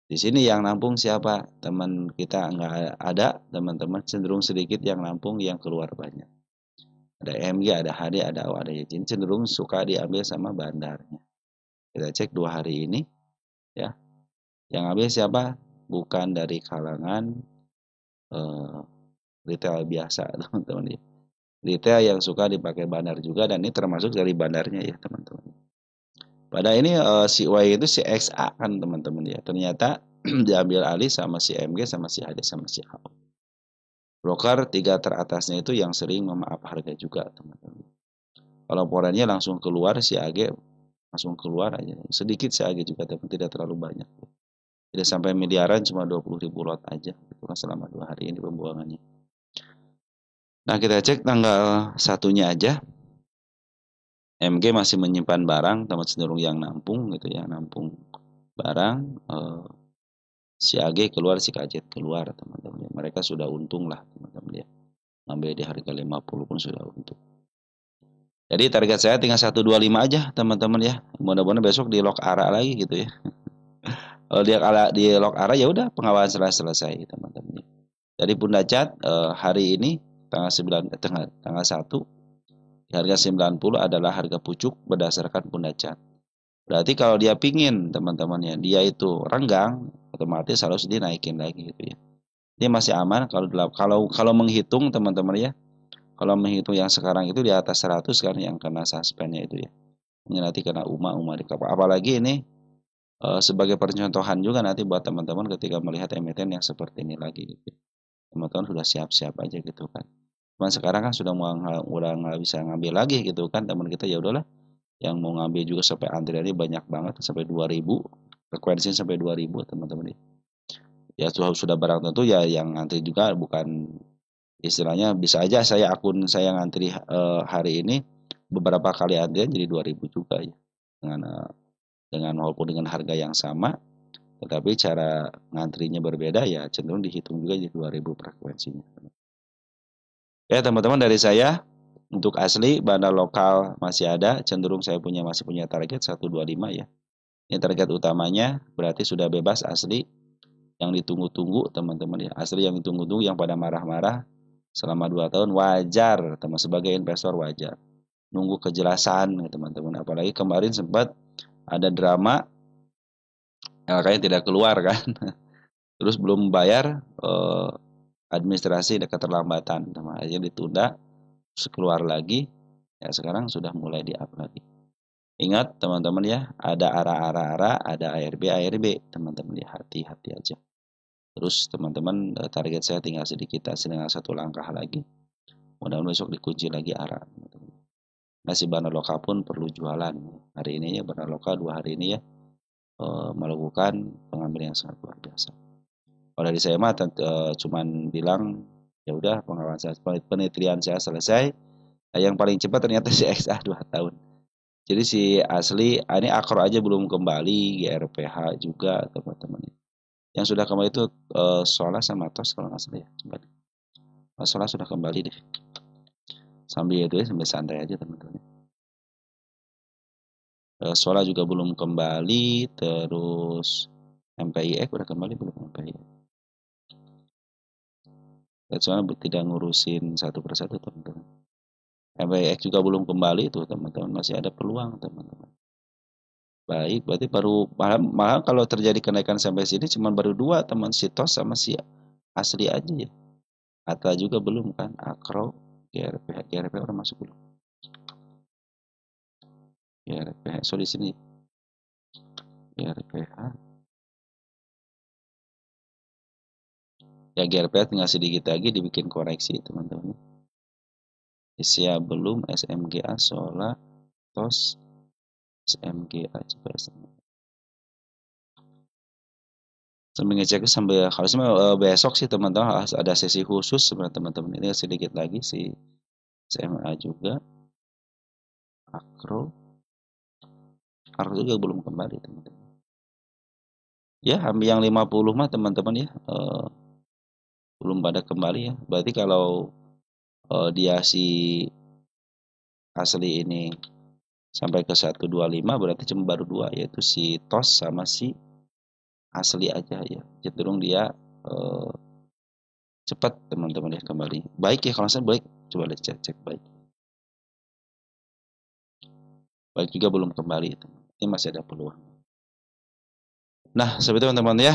Di sini yang nampung siapa? Teman kita nggak ada, teman-teman cenderung sedikit yang nampung, yang keluar banyak. Ada MG, ada HD, ada O, ada Yajin, cenderung suka diambil sama bandarnya. Kita cek 2 hari ini, ya. Yang ambil siapa? Bukan dari kalangan retail biasa, teman-teman ya. Retail yang suka dipakai bandar juga, dan ini termasuk dari bandarnya ya, teman-teman. Pada ini si Y itu si XA kan, teman-teman ya. Ternyata diambil alih sama si MG, sama si HD, sama si AO. Broker 3 teratasnya itu yang sering memaaf harga juga, teman-teman. Kalau porennya langsung keluar si AG, langsung keluar aja. Sedikit si AG juga, tapi tidak terlalu banyak. Tidak sampai miliaran, cuma 20.000 lot aja. Itu kan selama 2 hari ini pembuangannya. Nah, kita cek tanggal 1-nya aja. MG masih menyimpan barang, teman cenderung yang nampung gitu ya, nampung barang. Si AG keluar, si KZ keluar, teman-teman. Mereka sudah untung lah, teman-teman ya. Ngambil di harga 50 pun sudah untung. Jadi target saya tinggal 125 aja, teman-teman ya. Mudah-mudahan besok di lock ARA lagi gitu ya. Kalau dia di lock ARA ya udah pengawalan selesai, teman-teman. Dari Pundacat hari ini tanggal 9 tanggal 1 harga 90 adalah harga pucuk berdasarkan Pundacat. Berarti kalau dia pingin teman-teman ya, dia itu renggang, otomatis harus dinaikin lagi gitu ya. Dia masih aman kalau menghitung teman-teman ya. Kalau menghitung yang sekarang itu di atas 100 kan yang kena suspendnya itu ya. Ini nanti kena UMA di kapal. Apalagi ini sebagai percontohan juga nanti buat teman-teman ketika melihat emiten yang seperti ini lagi gitu. Teman-teman sudah siap-siap aja gitu kan. Cuman sekarang kan udah nggak bisa ngambil lagi gitu kan teman kita, ya udahlah, yang mau ngambil juga sampai antriannya banyak banget sampai 2000, frekuensinya sampai 2000 teman-teman ya. Sudah barang tentu ya yang antri juga bukan, istilahnya bisa aja akun saya ngantri hari ini beberapa kali antrian jadi 2000 juga ya, dengan walaupun dengan harga yang sama tetapi cara ngantrinya berbeda ya, cenderung dihitung juga jadi 2000 frekuensinya. Ya teman-teman, dari saya untuk asli bandar lokal masih ada, cenderung saya masih punya target 125 ya. Ini target utamanya, berarti sudah bebas asli yang ditunggu-tunggu teman-teman ya. Asli yang ditunggu-tunggu, yang pada marah-marah selama 2 tahun wajar, teman, sebagai investor wajar. Nunggu kejelasan ya, teman-teman. Apalagi kemarin sempat ada drama LK-nya tidak keluar kan. Terus belum bayar, administrasi ada keterlambatan, teman. Akhirnya ditunda, terus keluar lagi. Ya sekarang sudah mulai di-up lagi. Ingat teman-teman ya, ada ARA, ada ARB, teman-teman ya, hati-hati aja. Terus teman-teman, target saya tinggal sedikit, tinggal 1 langkah lagi. Mudah-mudahan besok dikunci lagi ARA. Nah si bandar lokal pun perlu jualan. Hari ini ya bandar lokal 2 hari ini ya melakukan pengambilan yang sangat luar biasa. Kalau dari saya mah cuman bilang ya udah, pengawasan penelitian saya selesai. Yang paling cepat ternyata si XA 2 tahun. Jadi si asli, ini Akro aja belum kembali, GRPH juga teman-teman. Yang sudah kembali itu Sola sama Tos kalau nggak salah ya. Sola sudah kembali deh. Sambil itu ya, sambil santai aja teman-teman. Sola juga belum kembali, terus MPIX udah kembali belum MPIX? Soalnya tidak ngurusin satu persatu teman-teman. MPIX juga belum kembali tuh teman-teman, masih ada peluang teman-teman. Baik, berarti baru malah kalau terjadi kenaikan sampai sini cuma baru 2 teman, si Tos sama si asli aja ya. Ata juga belum kan, Akro, GRPH udah masuk belum? GRPH, so di sini GRPH. Ya GRPH tinggal sedikit lagi dibikin koreksi teman-teman. Isia belum, SMGA, Sola, Tos, SMGA juga SMGA. Sambil ngecek sambil harusnya besok sih teman-teman harus ada sesi khusus sebenarnya teman-teman. Ini sedikit lagi si SMA juga, Akro juga belum kembali teman-teman. Ya hampir yang 50 mah teman-teman ya belum pada kembali ya. Berarti kalau dia si asli ini sampai ke 125 berarti cuma baru 2, yaitu si Tos sama si asli aja ya. Cenderung dia cepat teman-teman ya kembali. Baik ya, kalau saya baik, coba lihat cek baik. Baik juga belum kembali. Ini masih ada peluang. Nah, seperti itu teman-teman ya,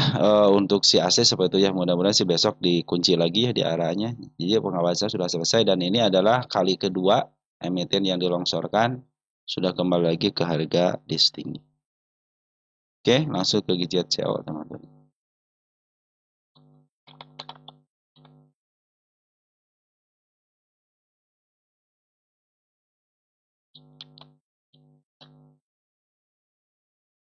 untuk si AC seperti itu ya, mudah-mudahan si besok dikunci lagi ya di arahnya. Jadi pengawasan sudah selesai dan ini adalah kali kedua emiten yang dilongsorkan sudah kembali lagi ke harga listing. Oke, langsung ke gadget CO teman-teman.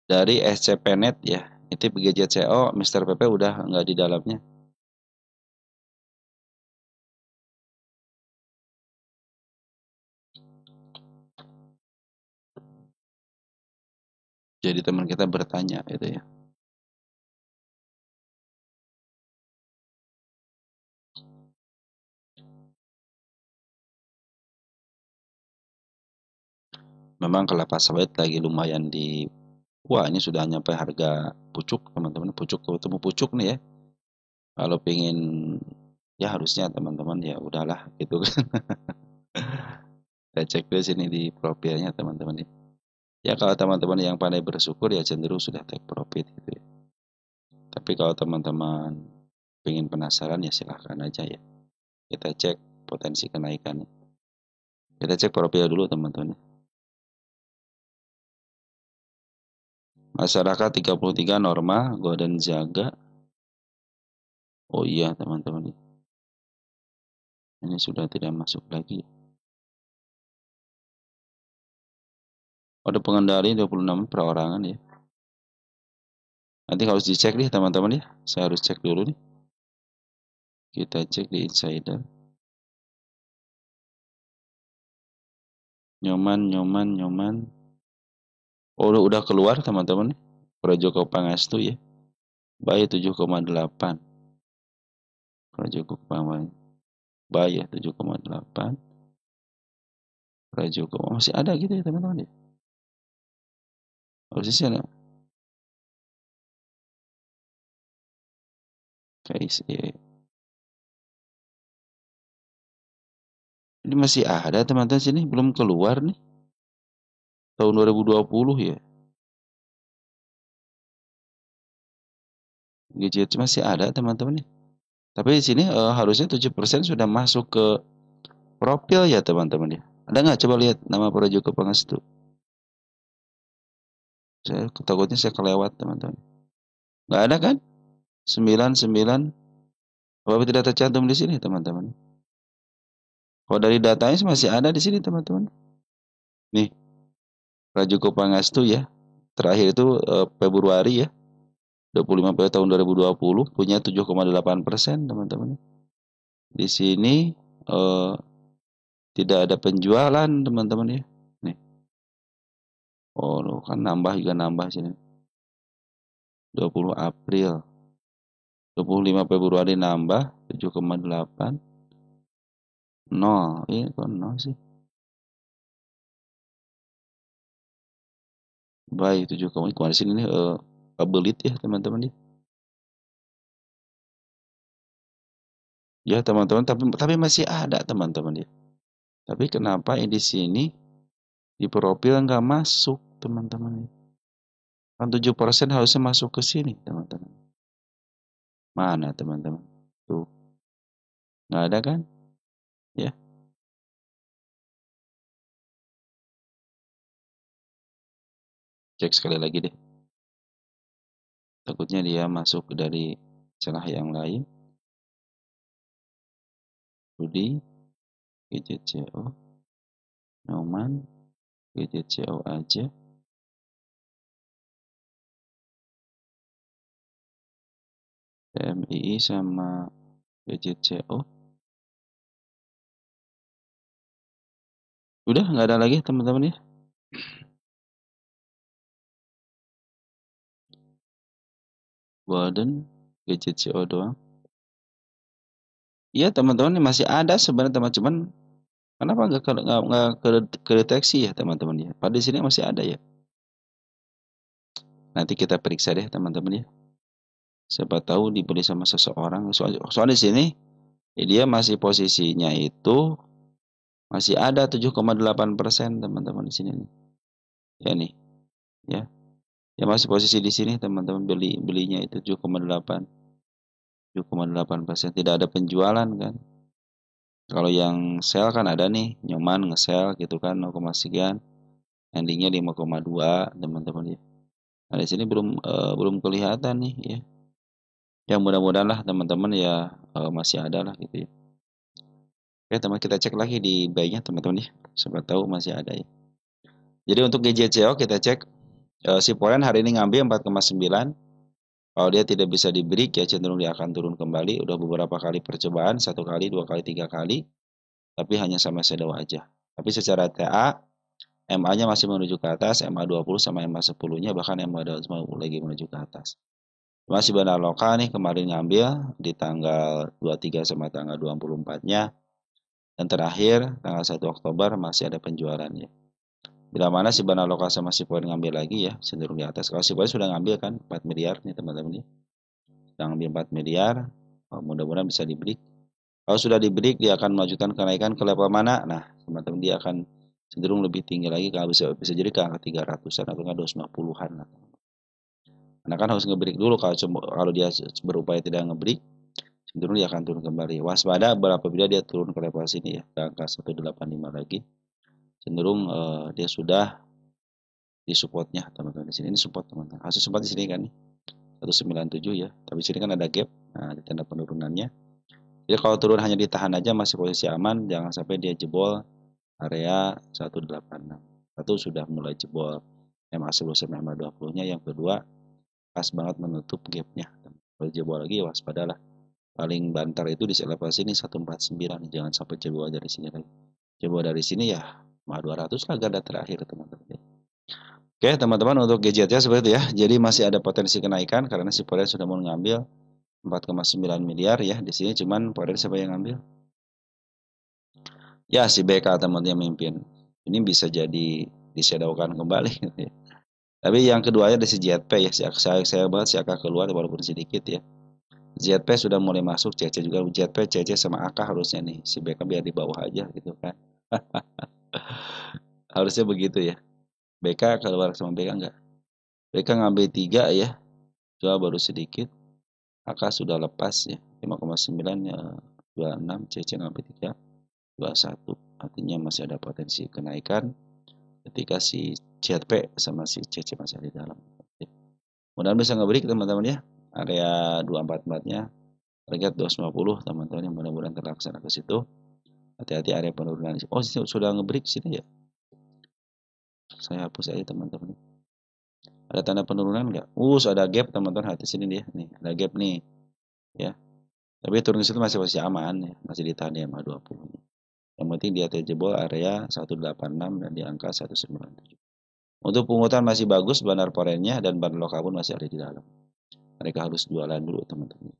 Dari SCPNet ya, itu gadget CO Mr. PP udah nggak di dalamnya. Jadi teman kita bertanya itu ya. Memang kelapa sawit lagi lumayan di, wah ini sudah nyampe harga pucuk teman-teman, pucuk ketemu pucuk nih ya. Kalau pengen ya harusnya teman-teman ya udahlah gitu kan. Saya cek dulu sini di profilnya teman-teman ya. Ya kalau teman-teman yang pandai bersyukur ya cenderung sudah take profit gitu ya. Tapi kalau teman-teman ingin penasaran ya silahkan aja ya. Kita cek potensi kenaikannya. Kita cek profil dulu teman-teman. Masyarakat 33 normal, golden jaga. Oh iya teman-teman. Ini sudah tidak masuk lagi. Ada pengendali 26 perorangan ya. Nanti harus dicek nih teman-teman ya. Saya harus cek dulu nih. Kita cek di insider. Nyoman. Oh udah keluar teman-teman. Projoko Pangastu ya. Bayi 7,8. Projoko Pangastu. Bayi 7,8. Projoko masih ada gitu ya teman-teman ya. Harusnya sih ada. KSE. Ini masih ada teman-teman sini belum keluar nih. Tahun 2020 ya. Gadget masih ada teman-teman ya. Tapi di sini harusnya 7% sudah masuk ke profil ya teman-teman ya. Ada nggak coba lihat nama Projoko Pangastu? Saya takutnya saya kelewat teman-teman. Nggak ada kan? 99. Apa tidak tercantum di sini teman-teman? Kalau dari datanya masih ada di sini teman-teman. Nih, Projoko Pangastu ya. Terakhir itu Februari ya. 25 Februari tahun 2020 punya 7,8% teman-teman. Di sini eh, tidak ada penjualan teman-teman ya. Nih. Oh, kan nambah juga nambah sini. 20 April. 25 Februari nambah 7,8. 0. Ini kok 0 sih? Baik 7, kemarin sini nih belit ya teman-teman ya. Ya teman-teman, tapi masih ada teman-teman ya. Tapi kenapa yang di sini di profil nggak masuk teman-teman ya? Kan 7% harusnya masuk ke sini teman-teman. Mana teman-teman? Tuh. Nggak ada kan? Ya. Cek sekali lagi deh. Takutnya dia masuk dari celah yang lain. Rudi, GJCO, Nyoman, GJCO aja. PMII sama GJCO. Udah nggak ada lagi teman-teman ya. Golden, GJCO doang. Iya teman-teman ini masih ada sebenarnya teman, cuman kenapa nggak kedeteksi ya teman-teman ya? Pada di sini masih ada ya. Nanti kita periksa deh teman-teman ya. Siapa tahu dibeli sama seseorang. Soal di sini ya dia masih posisinya itu masih ada 7,8% teman-teman di sini nih. Ya nih, ya. Ya masih posisi di sini teman-teman belinya itu 7,8%. Tidak ada penjualan kan. Kalau yang sell kan ada nih, Nyoman nge-sell gitu kan 0, sekian. Endingnya 5,2 teman-teman ya. Nah, di sini belum kelihatan nih ya. Ya mudah-mudahan lah teman-teman ya masih ada lah gitu ya. Oke teman kita cek lagi di buy-nya teman-teman ya. Siapa tahu masih ada ya. Jadi untuk GJCO kita cek si Polen hari ini ngambil 4,9. Kalau dia tidak bisa di break ya cenderung dia akan turun kembali. Udah beberapa kali percobaan, 1 kali, 2 kali, 3 kali. Tapi hanya sama shadow aja. Tapi secara TA MA-nya masih menuju ke atas, MA20 sama MA10-nya bahkan MA20 lagi menuju ke atas. Masih benar lokal nih kemarin ngambil di tanggal 23 sama tanggal 24-nya. Dan terakhir tanggal 1 Oktober masih ada penjualannya. Bila mana si benar lokal sama si poin ngambil lagi ya, cenderung di atas. Kalau si poin sudah ngambil kan 4 miliar nih teman-teman ya. Sudah ngambil 4 miliar, mudah-mudahan bisa di break. Kalau sudah di break dia akan melanjutkan kenaikan ke level mana? Nah, teman-teman dia akan cenderung lebih tinggi lagi, kalau bisa jadi ke angka 300-an atau nggak 250-an lah. Karena kan harus ngebreak dulu, kalau dia berupaya tidak ngebreak, cenderung dia akan turun kembali. Waspada apabila dia turun ke level sini ya, ke angka 185 lagi, cenderung dia sudah di supportnya teman-teman. Di sini ini support teman-teman. Hasil support di sini kan nih 197 ya, tapi sini kan ada gap. Nah, di tanda penurunannya. Jadi kalau turun hanya ditahan aja masih posisi aman, jangan sampai dia jebol area 186. Satu sudah mulai jebol MA 11 sama MA 20-nya, yang kedua pas banget menutup gapnya. Kalau jebol lagi waspadalah. Paling banter itu di level sini 149, jangan sampai jebol dari sini lagi. Jebol dari sini ya MA 200 lah garda terakhir teman-teman. Oke teman-teman, untuk gadgetnya seperti itu ya. Jadi masih ada potensi kenaikan karena si Forex sudah mau ngambil 4,9 miliar ya. Di sini cuman Forex siapa yang ngambil? Ya si BK teman-teman yang mimpin. Ini bisa jadi disedaukan kembali. Tapi yang keduanya ada si ZP ya. Saya banget si AK keluar walaupun sedikit ya. ZP sudah mulai masuk, CC juga. ZP, CC sama AK harusnya nih. Si BK biar di bawah aja gitu kan. Harusnya begitu ya. BK keluar sama BK enggak? BK ngambil 3 ya. Jual baru sedikit. AK sudah lepas ya. 5,9 ya. 26, CC ngambil 3. 21. Artinya masih ada potensi kenaikan ketika si ZP sama si CC masih ada di dalam. Mudah-mudahan bisa ngebreak teman-teman ya. Area 244-nya target 250 teman-teman, yang mudah-mudahan terlaksana ke situ. Hati-hati area penurunan. Oh, sudah ngebreak sini ya. Saya hapus aja teman-teman. Ada tanda penurunan enggak? Ada gap teman-teman, hati sini dia. Nih, ada gap nih. Ya. Tapi turun ke situ masih aman ya, masih ditahan di MA 20. Yang penting dia terjebol area 186 dan di angka 197. Untuk pungutan masih bagus, bandar porennya dan bandar lokal pun masih ada di dalam. Mereka harus jualan dulu teman-teman.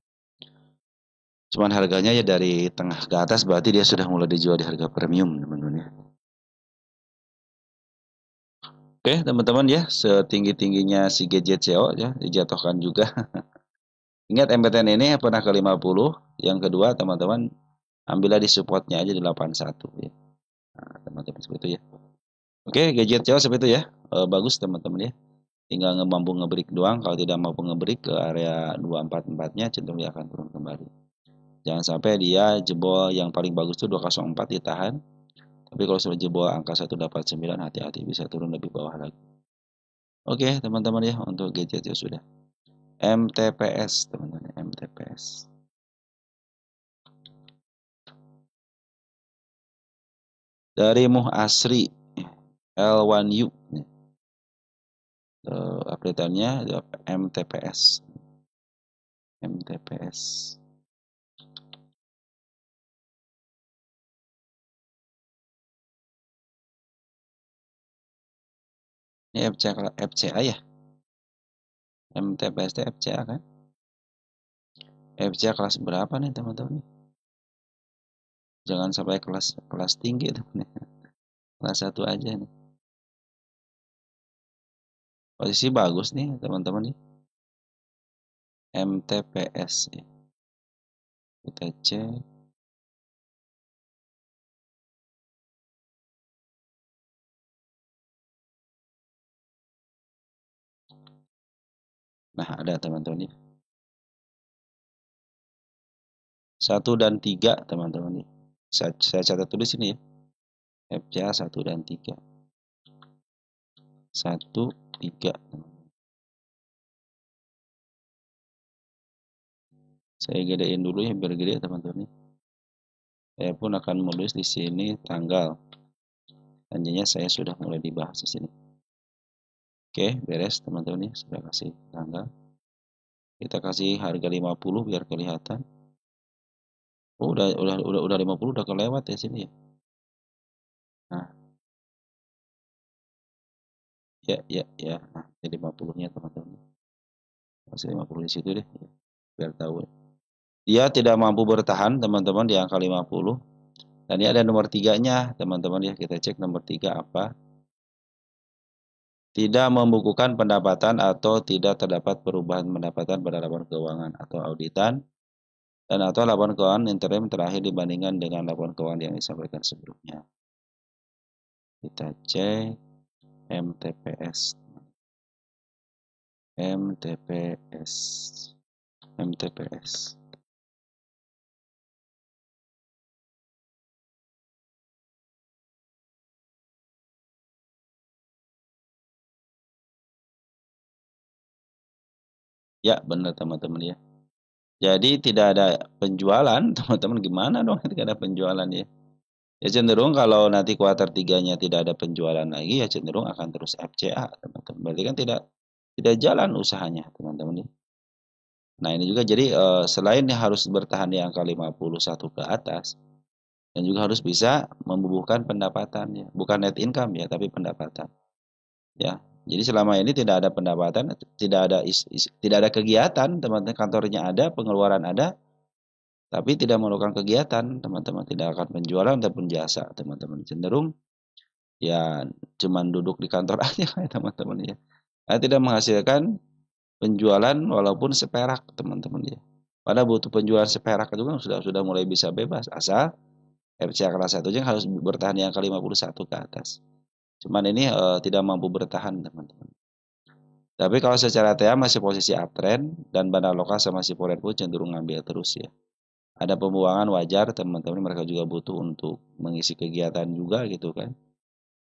Cuman harganya ya dari tengah ke atas, berarti dia sudah mulai dijual di harga premium teman-teman ya. Oke teman-teman ya, setinggi-tingginya si gadget CEO ya, dijatuhkan juga. Ingat MPTN ini pernah ke 50, yang kedua teman-teman ambillah di supportnya aja di 81 ya. Nah, teman-teman seperti itu ya. Oke, gadget CEO seperti itu ya. Bagus teman-teman ya. Tinggal mampu ngebreak doang, kalau tidak mampu ngebreak ke area 244-nya cenderung dia akan turun kembali. Jangan sampai dia jebol, yang paling bagus itu 204 ditahan. Tapi kalau sudah jebol angka 189, hati-hati bisa turun lebih bawah lagi. Oke, teman-teman ya, untuk gadget ya sudah. MTPS, teman-teman, MTPS. Dari Muh Asri L1U. Update-nya MTPS. MTPS. Ini FCA ya? MTPS itu FCA kan? FCA kelas berapa nih teman-teman? Jangan sampai kelas tinggi teman-teman. Kelas 1 aja nih. Posisi bagus nih teman-teman nih. MTPS ya. Kita cek. Nah, ada teman-teman nih. 1 dan 3 teman-teman nih. Saya catat tulis ini ya. FCA 1 dan 3. 1, 3. Saya gedein dulu ya biar gede teman-teman. Saya pun akan menulis di sini tanggal. Tanyanya saya sudah mulai dibahas di sini. Oke, beres teman-teman ya. Sudah kasih tanggal. Kita kasih harga 50 biar kelihatan. Oh, udah 50 udah kelewat ya sini ya. Nah, ya. Nah, jadi 50-nya teman-teman. Kasih 50 di situ deh biar tahu. Dia tidak mampu bertahan teman-teman di angka 50. Dan ini ada nomor 3-nya teman-teman ya. Kita cek nomor 3 apa. Tidak membukukan pendapatan atau tidak terdapat perubahan pendapatan pada laporan keuangan atau auditan dan atau laporan keuangan interim terakhir dibandingkan dengan laporan keuangan yang disampaikan sebelumnya. Kita cek MTPS. MTPS. MTPS. Ya, benar teman-teman ya. Jadi tidak ada penjualan, teman-teman gimana dong ketika ada penjualan ya? Ya cenderung kalau nanti kuartal 3-nya tidak ada penjualan lagi ya cenderung akan terus FCA, teman-teman. Berarti kan tidak jalan usahanya, teman-teman ya. Nah, ini juga jadi selain harus bertahan di angka 51 ke atas dan juga harus bisa membubuhkan pendapatan ya, bukan net income ya, tapi pendapatan. Ya. Jadi selama ini tidak ada pendapatan, tidak ada kegiatan, teman-teman, kantornya ada, pengeluaran ada, tapi tidak melakukan kegiatan, teman-teman, tidak akan penjualan ataupun jasa, teman-teman. Cenderung ya cuman duduk di kantor aja ya, teman-teman ya. Nah, tidak menghasilkan penjualan walaupun seperak, teman-teman ya. Pada butuh penjualan seperak itu kan sudah mulai bisa bebas asal FCA kelas 1 harus bertahan di angka 51 ke atas. Cuman ini tidak mampu bertahan, teman-teman. Tapi kalau secara TA masih posisi uptrend dan bandar lokal sama si Forex pun cenderung ngambil terus ya. Ada pembuangan wajar, teman-teman, mereka juga butuh untuk mengisi kegiatan juga gitu kan.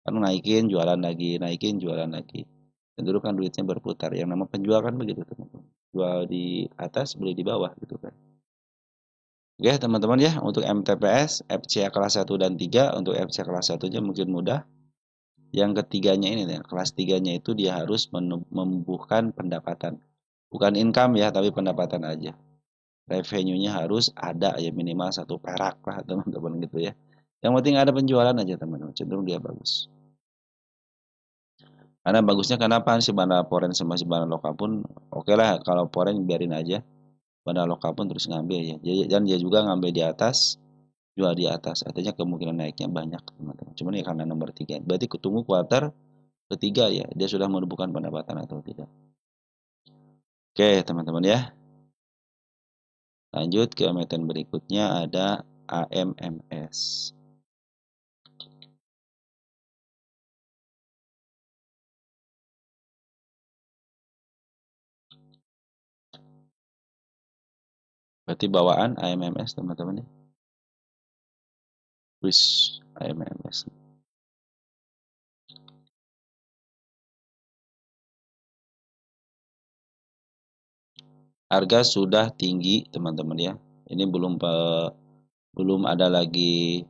Kan naikin, jualan lagi, naikin, jualan lagi. Cenderung kan duitnya berputar. Yang nama penjual kan begitu, teman-teman. Jual di atas, beli di bawah gitu kan. Oke, teman-teman ya, untuk MTPS, FCA kelas 1 dan 3, untuk FCA kelas 1-nya mungkin mudah. Yang ketiganya ini, ya, kelas 3-nya itu dia harus membubuhkan pendapatan. Bukan income ya, tapi pendapatan aja. Revenue-nya harus ada ya, minimal 1 perak lah, teman-teman gitu ya. Yang penting ada penjualan aja, teman-teman. Cenderung dia bagus. Karena bagusnya kenapa si bandar foreign sama si bandar lokal pun oke lah, kalau foreign biarin aja. Bandar lokal pun terus ngambil ya. Dan dia juga ngambil di atas, jual di atas. Artinya kemungkinan naiknya banyak, teman-teman. Cuman ya karena nomor 3. Berarti ketemu kuartal ketiga ya, dia sudah menumbuhkan pendapatan atau tidak. Oke, teman-teman ya. Lanjut ke emiten berikutnya ada AMMS. Berarti bawaan AMMS, teman-teman ya. Wis, AMMS. Harga sudah tinggi, teman-teman ya. Ini belum ada lagi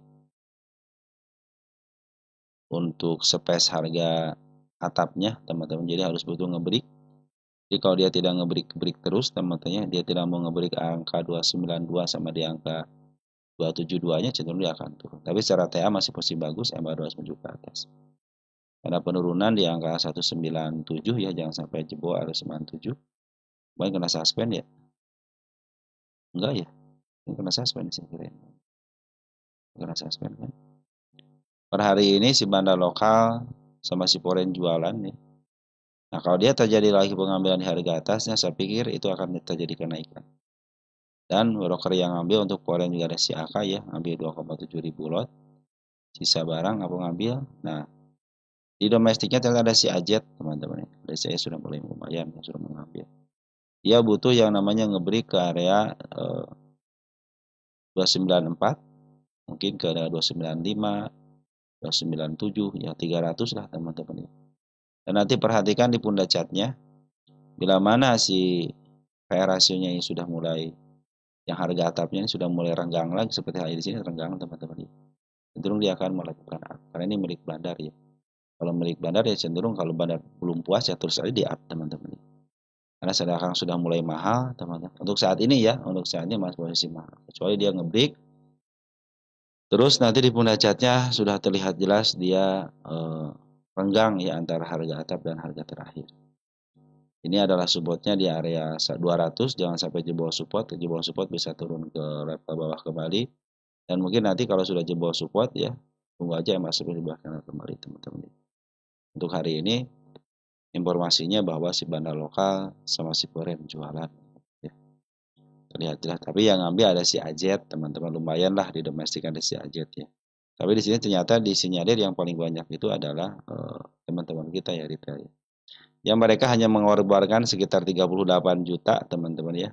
untuk space harga atapnya, teman-teman. Jadi harus butuh ngebreak. Jadi kalau dia tidak ngebreak terus, teman-teman, dia tidak mau ngebreak angka 292 sama di angka 272-nya, cenderung dia akan turun. Tapi secara TA masih posisi bagus, MA 209 ke atas. Karena penurunan di angka 197 ya, jangan sampai jebol harus 97. Mungkin kena suspend ya? Enggak ya? Ini kena suspend sih kira. Kena suspend kan? Per hari ini si bandar lokal sama si foreign jualan nih. Nah, kalau dia terjadi lagi pengambilan di harga atasnya, saya pikir itu akan terjadi kenaikan. Dan broker yang ambil untuk foreign juga ada si AK ya, ambil 2,7 ribu lot. Sisa barang apa ngambil. Nah, di domestiknya ternyata ada si Ajet, teman-teman. Dari saya sudah mulai lumayan, ya, sudah mengambil. Dia butuh yang namanya ngebreak ke area 294, mungkin ke area 295, 297, ya 300 lah teman-teman. Dan nanti perhatikan di pundak chartnya, bila mana si PR rasionya ini sudah mulai, yang harga atapnya ini sudah mulai renggang lagi seperti halnya di sini renggang, teman-teman. Cenderung dia akan melakukan up, karena ini milik bandar ya. Kalau milik bandar ya cenderung kalau bandar belum puas ya terus aja di up, teman-teman. Karena sekarang sudah mulai mahal, teman-teman. Untuk saat ini ya, untuk saat ini masih posisi mahal. Kecuali dia ngebreak, terus nanti di pundak chartnya sudah terlihat jelas dia renggang ya antara harga atap dan harga terakhir. Ini adalah supportnya di area 200, jangan sampai jebol support bisa turun ke level bawah kembali. Dan mungkin nanti kalau sudah jebol support ya, tunggu aja masuk di belakang kembali, teman-teman. Untuk hari ini informasinya bahwa si bandar lokal sama si foreign jualan ya. Terlihat jelas, tapi yang ngambil ada si Ajet, teman-teman, lumayan lah di domestik ada si Ajet ya. Tapi di sini ternyata disinyalir yang paling banyak itu adalah teman-teman kita ya retail. Yang mereka hanya mengeluarkan sekitar 38 juta teman-teman ya.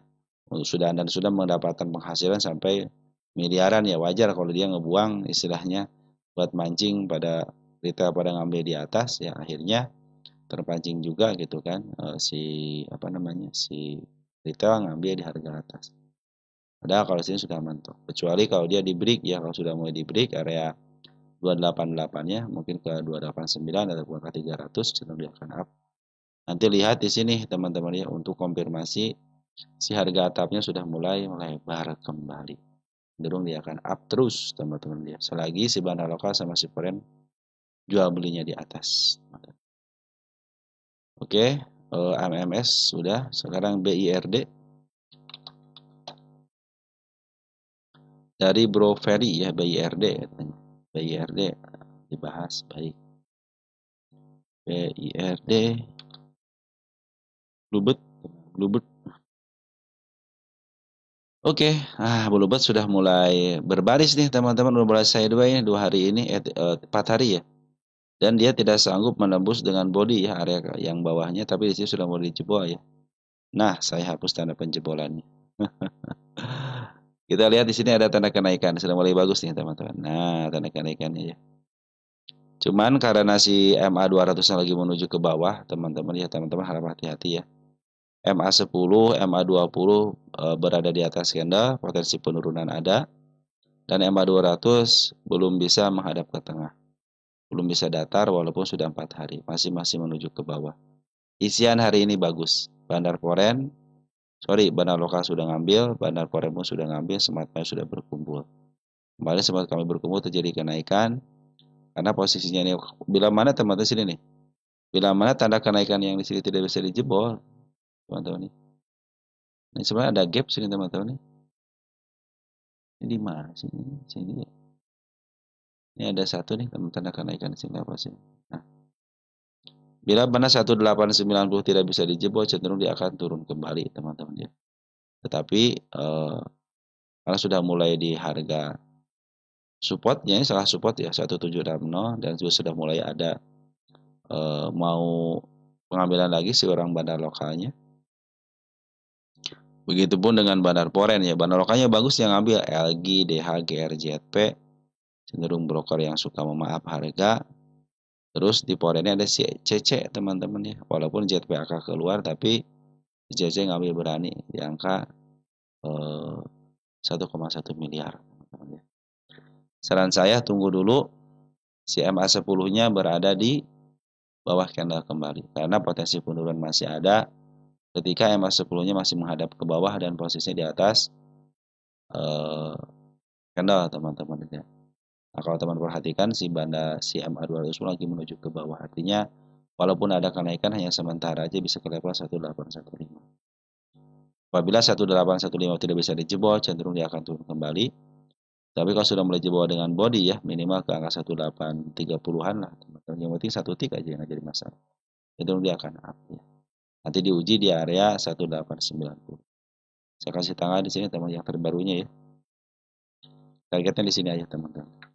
Sudah mendapatkan penghasilan sampai miliaran ya, wajar kalau dia ngebuang istilahnya buat mancing pada retail pada ngambil di atas ya, akhirnya terpancing juga gitu kan, si retail ngambil di harga atas. Padahal kalau sini sudah mentok. Kecuali kalau dia di break ya, kalau sudah mulai di break area 288-nya mungkin ke 289 atau ke 300 cenderung dia akan up. Nanti lihat di sini teman-teman ya, untuk konfirmasi si harga atapnya sudah mulai melebar kembali. Cenderung dia akan up terus teman-teman dia. Selagi si bandar lokal sama si foreign jual belinya di atas. Oke, MMS sudah. Sekarang BIRD. Dari Bro Ferry ya, BIRD katanya. BIRD dibahas baik. BIRD Bluebird. Oke, Bluebird sudah mulai berbaris nih teman-teman, udah mulai sideways 2 hari ini, 4 hari ya. Dan dia tidak sanggup menembus dengan body ya area yang bawahnya, tapi di sini sudah mulai dijebol ya. Nah, saya hapus tanda penjebolannya. Kita lihat di sini ada tanda kenaikan, sudah mulai bagus nih teman-teman. Nah, tanda kenaikannya ya. Cuman karena si MA200 lagi menuju ke bawah, teman-teman ya, teman-teman harap hati-hati ya. MA10, MA20 berada di atas candle, potensi penurunan ada. Dan MA200 belum bisa menghadap ke tengah. Belum bisa datar walaupun sudah 4 hari, masih menuju ke bawah. Isian hari ini bagus. Bandar lokal sudah ngambil, bandar foreign pun sudah ngambil, sematnya sudah berkumpul. Kemarin sempat kami berkumpul terjadi kenaikan, karena posisinya ini, bila mana teman-teman sini nih, bila mana tanda kenaikan yang di sini tidak bisa dijebol, teman-teman nih. Ini sebenarnya ada gap sini teman-teman nih. Ini di mana sini ya. Ini ada satu nih tanda kenaikan di sini apa sih? Nah, bila mana 1890 tidak bisa dijebol, cenderung dia akan turun kembali teman-teman ya. Tetapi karena sudah mulai di harga supportnya, ini salah support ya 1760, dan juga sudah mulai ada mau pengambilan lagi si orang bandar lokalnya. Begitupun dengan bandar foreign ya, bandar lokalnya bagus yang ambil LG, DH, GRJP, cenderung broker yang suka memaaf harga. Terus di foreignnya ada si CC teman-teman ya, walaupun ZPAK keluar tapi CC ngambil berani di angka 1,1 miliar. Saran saya tunggu dulu si MA10-nya berada di bawah candle kembali, karena potensi penurunan masih ada ketika MA10-nya masih menghadap ke bawah dan posisinya di atas candle teman-teman ya. Nah, kalau teman perhatikan si MA200 lagi menuju ke bawah, artinya walaupun ada kenaikan hanya sementara aja, bisa ke level 1815. Apabila 1815 tidak bisa dijebol, cenderung dia akan turun kembali. Tapi kalau sudah mulai jebol dengan body ya, minimal ke angka 1830-an lah teman-teman. Yang penting 1 tick aja yang jadi masalah. Cenderung dia akan up ya. Nanti diuji di area 1890. Saya kasih tanggal di sini teman yang terbarunya ya. Targetnya di sini aja teman-teman.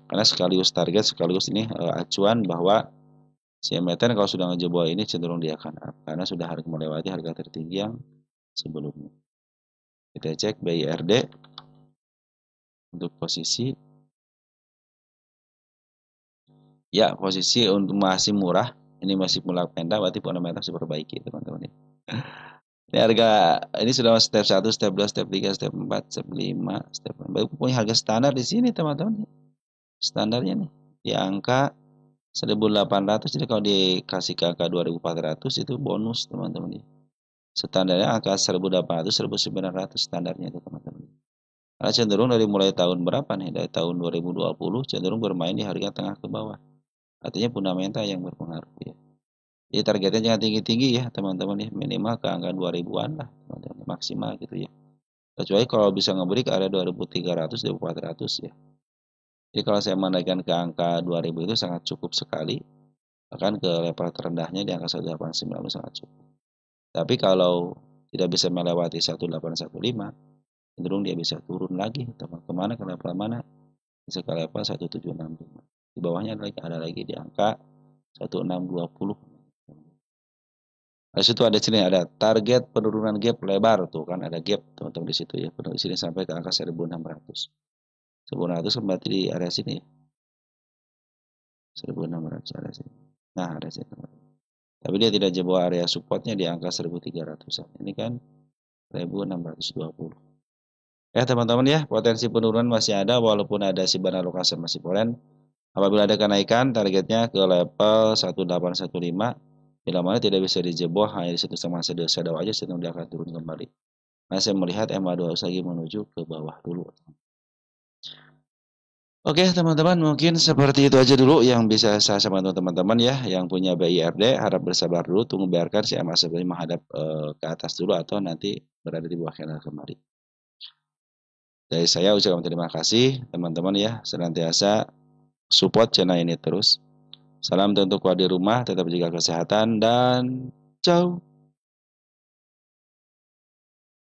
Karena sekaligus target, sekaligus ini acuan bahwa si emiten kalau sudah ngejebol ini cenderung dia akan up, karena sudah melewati harga tertinggi yang sebelumnya. Kita cek BIRD untuk posisi. Ya, posisi untuk masih murah. Ini masih mulai pendek, berarti fundamental harus diperbaiki teman-teman. Ini harga, ini sudah step 1, step 2, step 3, step 4, step 5, step 6. Baru punya harga standar di sini teman-teman. Standarnya nih di angka 1800, jadi kalau dikasih ke angka 2400 itu bonus teman-teman. Standarnya angka 1800, 1900 standarnya itu teman-teman. Karena cenderung dari mulai tahun berapa nih? Dari tahun 2020 cenderung bermain di harga tengah ke bawah. Artinya fundamental yang berpengaruh ya. Jadi targetnya jangan tinggi-tinggi ya teman-teman ya, minimal ke angka 2000-an lah teman-teman, maksimal gitu ya. Kecuali kalau bisa ngeberi ke area 2300, 2400 ya. Jadi kalau saya menaikkan ke angka 2000 itu sangat cukup sekali. Bahkan ke level terendahnya di angka 1890 sangat cukup. Tapi kalau tidak bisa melewati 1815, cenderung dia bisa turun lagi teman, kemana, ke level mana? bisa ke level 1765. Di bawahnya ada lagi di angka 1620. Di situ ada sini ada target penurunan gap lebar tuh kan ada gap teman-teman di situ ya. Di sini sampai ke angka 1600. 1600 kan berarti di area sini ya. 1600 area sini. Nah, area sini teman-teman. Tapi dia tidak jebol area supportnya di angka 1300-an. Ini kan 1620. Ya teman-teman ya, potensi penurunan masih ada walaupun ada si Banner Lokasi masih polen. Apabila ada kenaikan, targetnya ke level 1815. Bila mana tidak bisa dijebol, hanya di situ sama shadow aja, sebelum dia akan turun kembali. Nah, saya melihat MA2 lagi menuju ke bawah dulu. Oke teman-teman, mungkin seperti itu aja dulu yang bisa saya sampaikan teman-teman ya. Yang punya BIRD, harap bersabar dulu, tunggu biarkan si MA11 menghadap ke atas dulu atau nanti berada di bawah candle kembali. Dari saya ucapkan terima kasih teman-teman ya, senantiasa support channel ini terus. Salam untuk di rumah, tetap jaga kesehatan dan ciao.